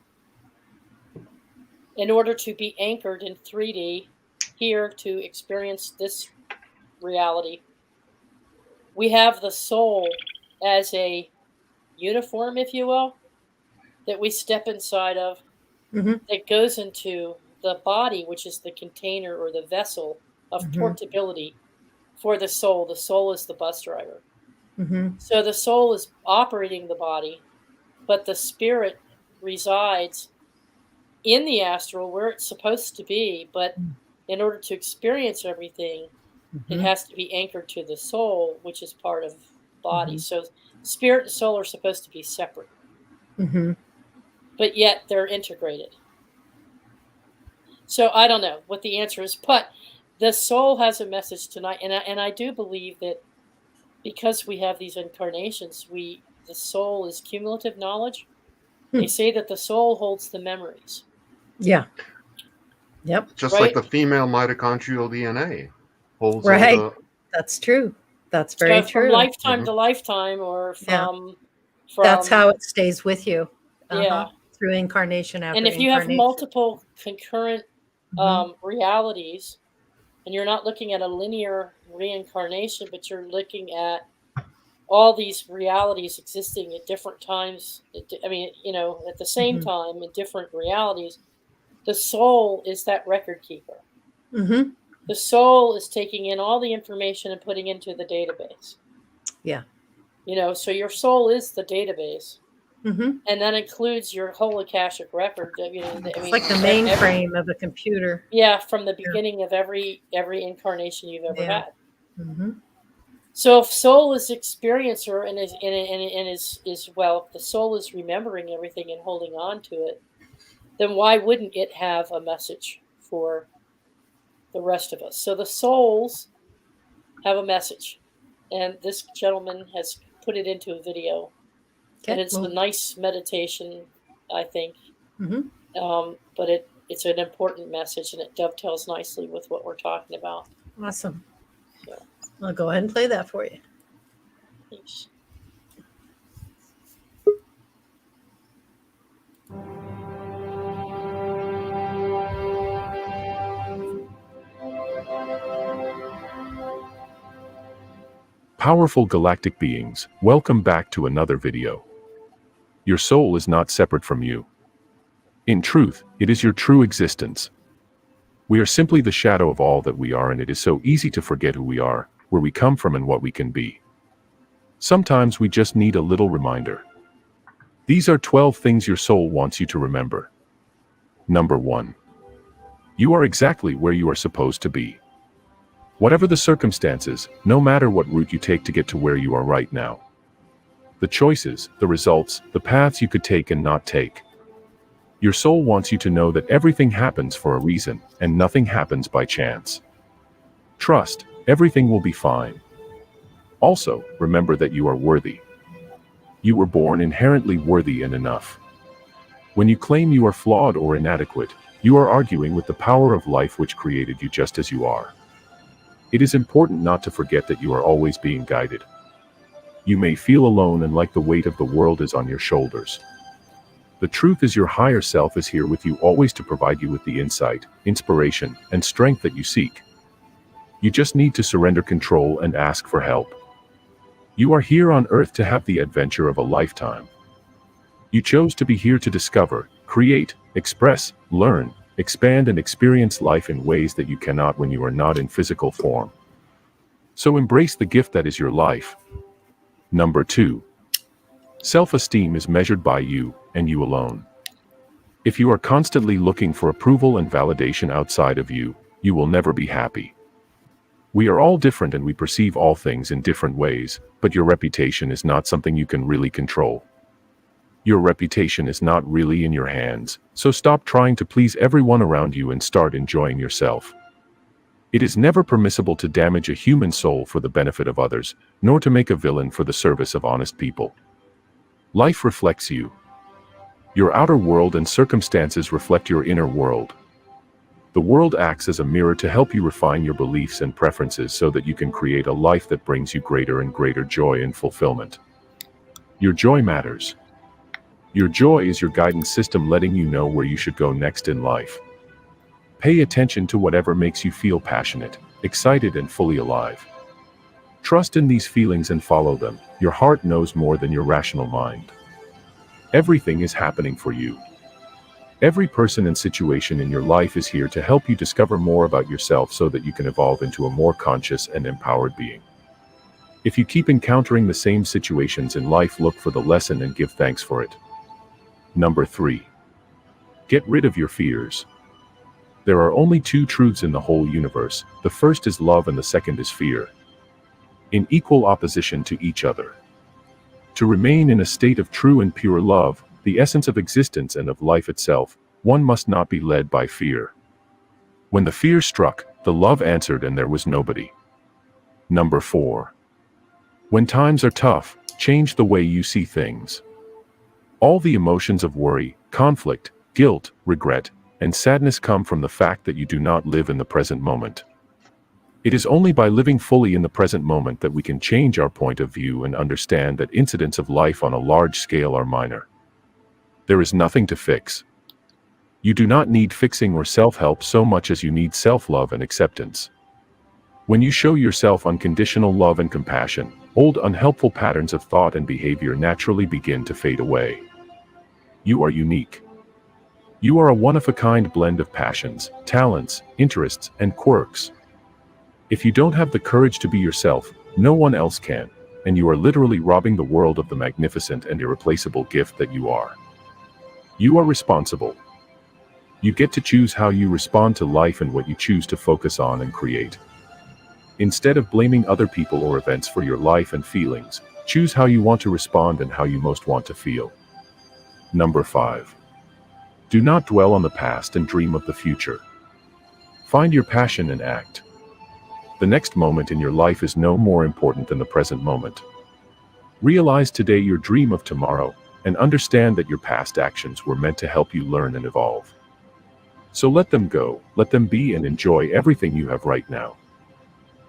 in order to be anchored in 3D here to experience this reality, we have the soul as a uniform, if you will, that we step inside of, that goes into the body, which is the container or the vessel of portability for the soul. The soul is the bus driver. So the soul is operating the body, but the spirit resides in the astral where it's supposed to be. But in order to experience everything, it has to be anchored to the soul, which is part of body. So spirit and soul are supposed to be separate, but yet they're integrated. So I don't know what the answer is, but the soul has a message tonight, and I do believe that because we have these incarnations, the soul is cumulative knowledge. They say that the soul holds the memories. Yeah. Yep. Just like the female mitochondrial DNA holds all the. That's true. That's very true. From lifetime to lifetime, or from that's how it stays with you. Yeah. Through incarnation after and if you have multiple concurrent realities, and you're not looking at a linear reincarnation, but you're looking at all these realities existing at different times, I mean, you know, at the same time in different realities, the soul is that record keeper. The soul is taking in all the information and putting into the database. Yeah. You know, so your soul is the database. And that includes your whole Akashic record. I mean, it's like the mainframe of a computer. Yeah, from the beginning of every incarnation you've ever had. So if soul is experiencer and is well, if the soul is remembering everything and holding on to it, then why wouldn't it have a message for the rest of us? So the souls have a message, and this gentleman has put it into a video. And it's a nice meditation, I think. But it's an important message, and it dovetails nicely with what we're talking about. Awesome. So I'll go ahead and play that for you. Thanks. Powerful galactic beings, welcome back to another video. Your soul is not separate from you. In truth, it is your true existence. We are simply the shadow of all that we are, and it is so easy to forget who we are, where we come from, and what we can be. Sometimes we just need a little reminder. These are 12 things your soul wants you to remember. Number 1. You are exactly where you are supposed to be. Whatever the circumstances, no matter what route you take to get to where you are right now. The choices, the results, the paths you could take and not take. Your soul wants you to know that everything happens for a reason, and nothing happens by chance. Trust, everything will be fine. Also, remember that you are worthy. You were born inherently worthy and enough. When you claim you are flawed or inadequate, you are arguing with the power of life which created you just as you are. It is important not to forget that you are always being guided. You may feel alone and like the weight of the world is on your shoulders. The truth is your higher self is here with you always to provide you with the insight, inspiration, and strength that you seek. You just need to surrender control and ask for help. You are here on earth to have the adventure of a lifetime. You chose to be here to discover, create, express, learn, expand and experience life in ways that you cannot when you are not in physical form. So embrace the gift that is your life. Number 2. Self-esteem is measured by you, and you alone. If you are constantly looking for approval and validation outside of you, you will never be happy. We are all different and we perceive all things in different ways, but your reputation is not something you can really control. Your reputation is not really in your hands, so stop trying to please everyone around you and start enjoying yourself. It is never permissible to damage a human soul for the benefit of others, nor to make a villain for the service of honest people. Life reflects you. Your outer world and circumstances reflect your inner world. The world acts as a mirror to help you refine your beliefs and preferences so that you can create a life that brings you greater and greater joy and fulfillment. Your joy matters. Your joy is your guidance system letting you know where you should go next in life. Pay attention to whatever makes you feel passionate, excited, and fully alive. Trust in these feelings and follow them. Your heart knows more than your rational mind. Everything is happening for you. Every person and situation in your life is here to help you discover more about yourself so that you can evolve into a more conscious and empowered being. If you keep encountering the same situations in life, look for the lesson and give thanks for it. Number 3. Get rid of your fears. There are only 2 truths in the whole universe. The first is love and the second is fear. In equal opposition to each other. To remain in a state of true and pure love, the essence of existence and of life itself, one must not be led by fear. When the fear struck, the love answered and there was nobody. Number 4. When times are tough, change the way you see things. All the emotions of worry, conflict, guilt, regret, and sadness come from the fact that you do not live in the present moment. It is only by living fully in the present moment that we can change our point of view and understand that incidents of life on a large scale are minor. There is nothing to fix. You do not need fixing or self-help so much as you need self-love and acceptance. When you show yourself unconditional love and compassion, old unhelpful patterns of thought and behavior naturally begin to fade away. You are unique. You are a one-of-a-kind blend of passions, talents, interests, and quirks. If you don't have the courage to be yourself, no one else can, and you are literally robbing the world of the magnificent and irreplaceable gift that you are. You are responsible. You get to choose how you respond to life and what you choose to focus on and create. Instead of blaming other people or events for your life and feelings, choose how you want to respond and how you most want to feel. Number 5. Do not dwell on the past and dream of the future. Find your passion and act. The next moment in your life is no more important than the present moment. Realize today your dream of tomorrow, and understand that your past actions were meant to help you learn and evolve. So let them go, let them be, and enjoy everything you have right now.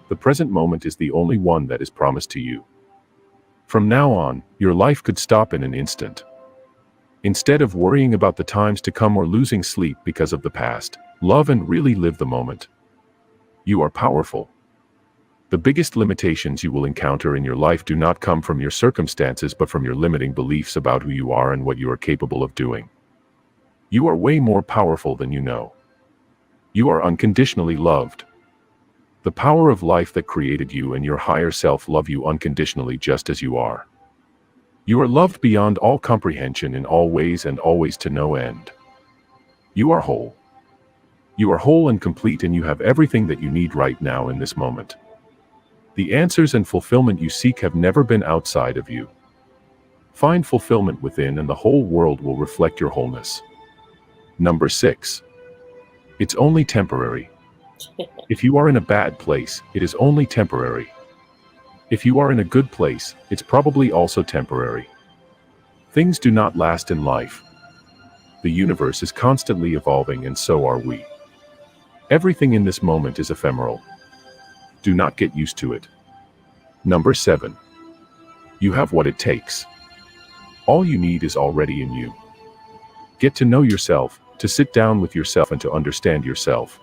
The present moment is the only one that is promised to you. From now on, your life could stop in an instant. Instead of worrying about the times to come or losing sleep because of the past, love and really live the moment. You are powerful. The biggest limitations you will encounter in your life do not come from your circumstances but from your limiting beliefs about who you are and what you are capable of doing. You are way more powerful than you know. You are unconditionally loved. The power of life that created you and your higher self love you unconditionally just as you are. You are loved beyond all comprehension in all ways and always to no end. You are whole. You are whole and complete, and you have everything that you need right now in this moment. The answers and fulfillment you seek have never been outside of you. Find fulfillment within, and the whole world will reflect your wholeness. Number 6. It's only temporary. If you are in a bad place, it is only temporary. If you are in a good place, it's probably also temporary. Things do not last in life. The universe is constantly evolving, and so are we. Everything in this moment is ephemeral. Do not get used to it. Number 7. You have what it takes. All you need is already in you. Get to know yourself, to sit down with yourself and to understand yourself.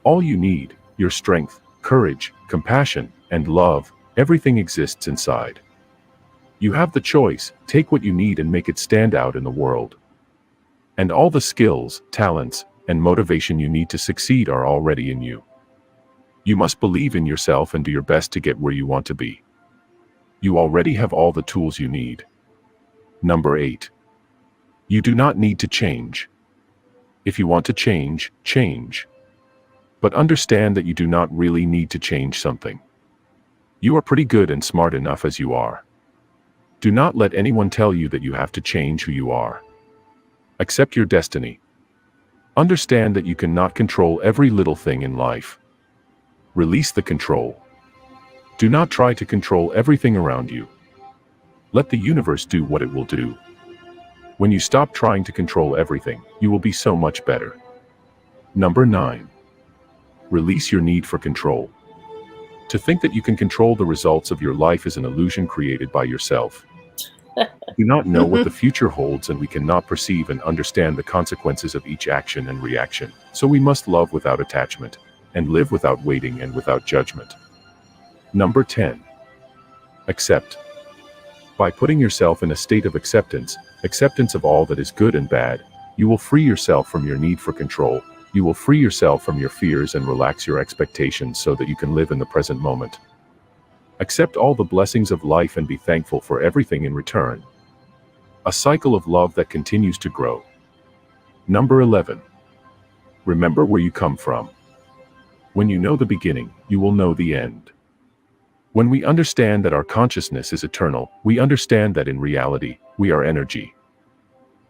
All you need, your strength, courage, compassion, and love, everything exists inside. You have the choice, take what you need and make it stand out in the world. And all the skills, talents, and motivation you need to succeed are already in you. You must believe in yourself and do your best to get where you want to be. You already have all the tools you need. Number 8. You do not need to change. If you want to change, change. But understand that you do not really need to change something. You are pretty good and smart enough as you are. Do not let anyone tell you that you have to change who you are. Accept your destiny. Understand that you cannot control every little thing in life. Release the control. Do not try to control everything around you. Let the universe do what it will do. When you stop trying to control everything, you will be so much better. Number 9. Release your need for control. To think that you can control the results of your life is an illusion created by yourself. We do not know what the future holds, and we cannot perceive and understand the consequences of each action and reaction. So we must love without attachment, and live without waiting and without judgment. Number 10. Accept. By putting yourself in a state of acceptance of all that is good and bad, you will free yourself from your need for control. You will free yourself from your fears and relax your expectations so that you can live in the present moment. Accept all the blessings of life and be thankful for everything in return. A cycle of love that continues to grow. Number 11. Remember where you come from. When you know the beginning, you will know the end. When we understand that our consciousness is eternal, we understand that in reality, we are energy.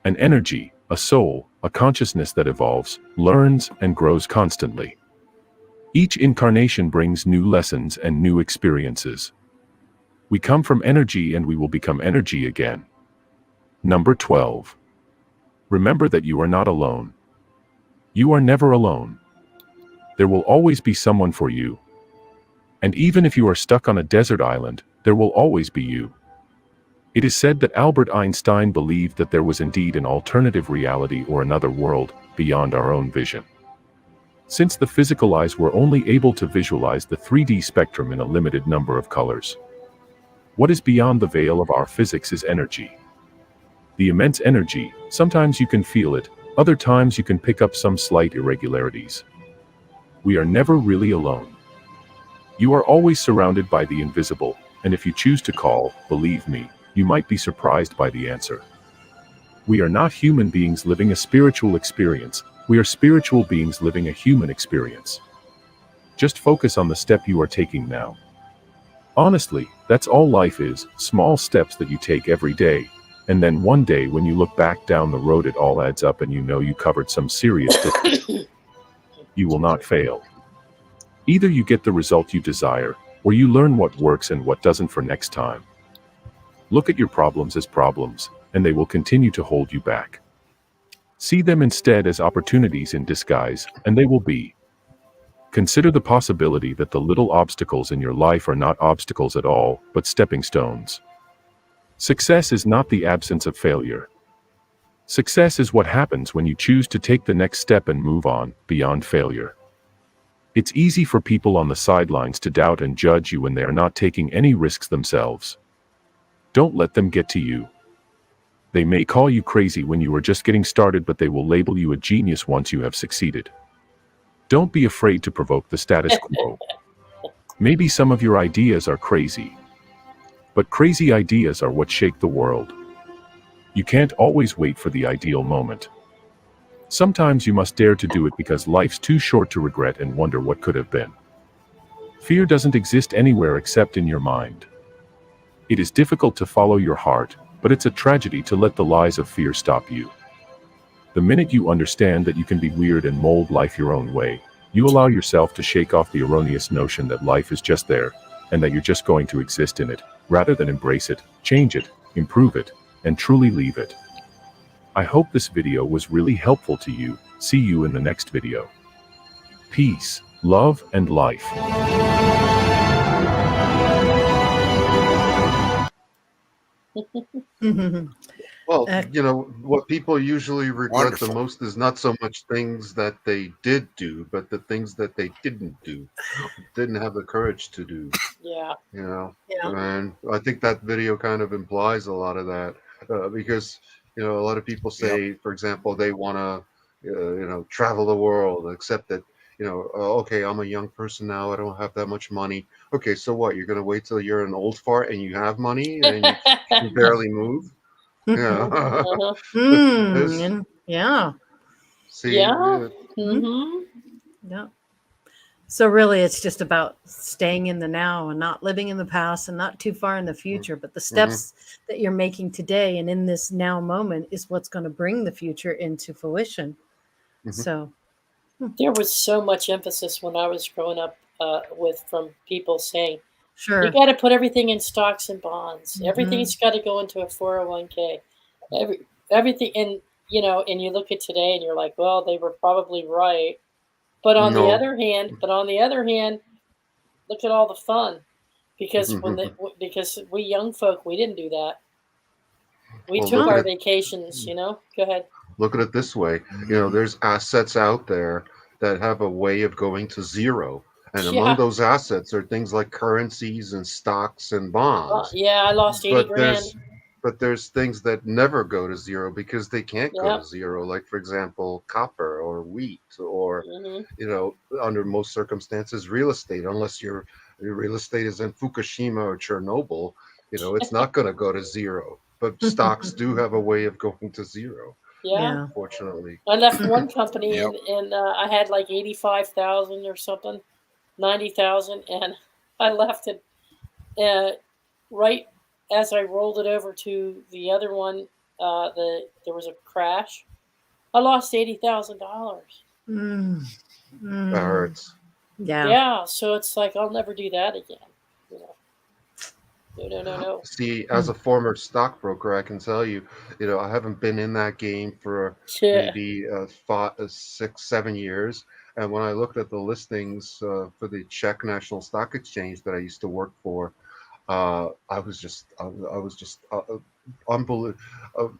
An energy, a soul, a consciousness that evolves, learns, and grows constantly. Each incarnation brings new lessons and new experiences. We come from energy and we will become energy again. Number 12. Remember that you are not alone. You are never alone. There will always be someone for you. And even if you are stuck on a desert island, there will always be you. It is said that Albert Einstein believed that there was indeed an alternative reality or another world beyond our own vision. Since the physical eyes were only able to visualize the 3D spectrum in a limited number of colors. What is beyond the veil of our physics is energy. The immense energy, sometimes you can feel it, other times you can pick up some slight irregularities. We are never really alone. You are always surrounded by the invisible, and if you choose to call, believe me, you might be surprised by the answer. We are not human beings living a spiritual experience, we are spiritual beings living a human experience. Just focus on the step you are taking now. Honestly, that's all life is, small steps that you take every day, and then one day when you look back down the road it all adds up and you know you covered some serious distance. You will not fail. Either you get the result you desire, or you learn what works and what doesn't for next time. Look at your problems as problems, and they will continue to hold you back. See them instead as opportunities in disguise, and they will be. Consider the possibility that the little obstacles in your life are not obstacles at all, but stepping stones. Success is not the absence of failure. Success is what happens when you choose to take the next step and move on, beyond failure. It's easy for people on the sidelines to doubt and judge you when they are not taking any risks themselves. Don't let them get to you. They may call you crazy when you are just getting started, but they will label you a genius once you have succeeded. Don't be afraid to provoke the status quo. Maybe some of your ideas are crazy. But crazy ideas are what shake the world. You can't always wait for the ideal moment. Sometimes you must dare to do it because life's too short to regret and wonder what could have been. Fear doesn't exist anywhere except in your mind. It is difficult to follow your heart, but it's a tragedy to let the lies of fear stop you. The minute you understand that you can be weird and mold life your own way, you allow yourself to shake off the erroneous notion that life is just there, and that you're just going to exist in it, rather than embrace it, change it, improve it, and truly leave it. I hope this video was really helpful to you. See you in the next video. Peace, love, and life. Well, Ec- what people usually regret the Wonderful. most is not so much things that they did do, but the things that they didn't do, didn't have the courage to do. Yeah. you know yeah. and I think that video kind of implies a lot of that, because a lot of people Yep. say, for example, they want to travel the world, except that okay, I'm a young person now, I don't have that much money. Okay, so what, you're going to wait till you're an old fart and you have money and you can barely move? Yeah. Uh-huh. There's Yeah. see Yeah. Mhm. Mm-hmm. Yeah. So really, it's just about staying in the now and not living in the past and not too far in the future. But the Mhm. steps that you're making today and in this now moment is what's going to bring the future into fruition. Mhm. So, There was so much emphasis when I was growing up from people saying, you sure. got to put everything in stocks and bonds. Mhm. Everything's got to go into a 401k. Everything. And you look at today and you're like, well, they were probably right. But on the No. other hand, look at all the fun. Because we young folk, we didn't do that. We Well, took look at our Oh, it. vacations, Go ahead. Look at it this way. There's assets out there that have a way of going to zero. And among Yeah. those assets are things like currencies and stocks and bonds. Yeah, I lost 80 But grand. there's things that never go to zero because they can't go to Yep. zero. Like, for example, copper or wheat, or Hmm. under most circumstances, real estate. Unless your real estate is in Fukushima or Chernobyl, it's not going to go to zero. But stocks do have a way of going to zero, Yeah. yeah. fortunately. I left one company Yep. and I had like 85,000 or something, 90,000, and I left it right as I rolled it over to the other one. There was a crash. I lost $80,000. Mm, That mm, hurts. yeah. Yeah, so it's like I'll never do that again. You know, no. See, as a former stockbroker, I can tell you, I haven't been in that game for Yeah, maybe 6, 7 years. And when I looked at the listings for the Czech National Stock Exchange that I used to work for, I was just unbelievable,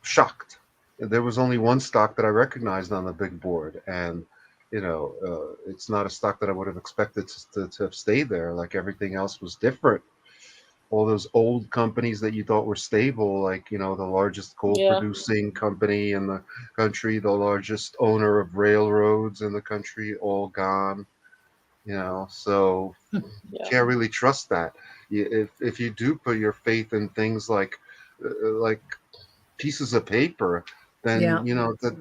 shocked. There was only one stock that I recognized on the big board, and it's not a stock that I would have expected to have stayed there. Like, everything else was different. All those old companies that you thought were stable, like the largest coal yeah, producing company in the country, the largest owner of railroads in the country, all gone. So yeah, can't really trust that. If you do put your faith in things like pieces of paper, then Yeah. that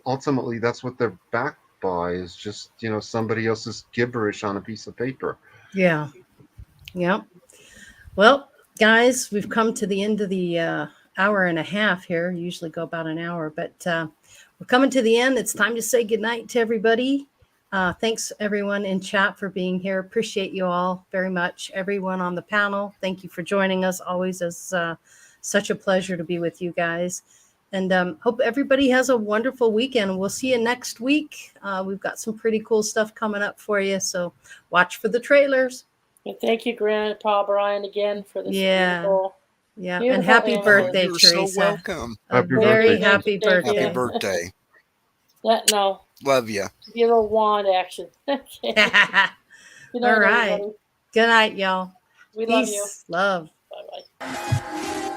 ultimately that's what they're backed by, is just somebody else's gibberish on a piece of paper. Yeah. Yeah. Well, guys, we've come to the end of the hour and a half here. Usually go about an hour, but we're coming to the end. It's time to say goodnight to everybody. Thanks, everyone in chat, for being here. Appreciate you all very much. Everyone on the panel, thank you for joining us. Always is such a pleasure to be with you guys. And hope everybody has a wonderful weekend. We'll see you next week. We've got some pretty cool stuff coming up for you. So watch for the trailers. And thank you, Grandpa Brian, again for this Yeah. Yeah. And beautiful happy Oh, amethyst. birthday, you're so Teresa. welcome. A Happy very birthday. happy Thank Happy you. birthday. birthday. No, Love you. be a little wand action. Okay. Good All night, right. everybody. Good night, y'all. We love you. Peace, love. Bye bye.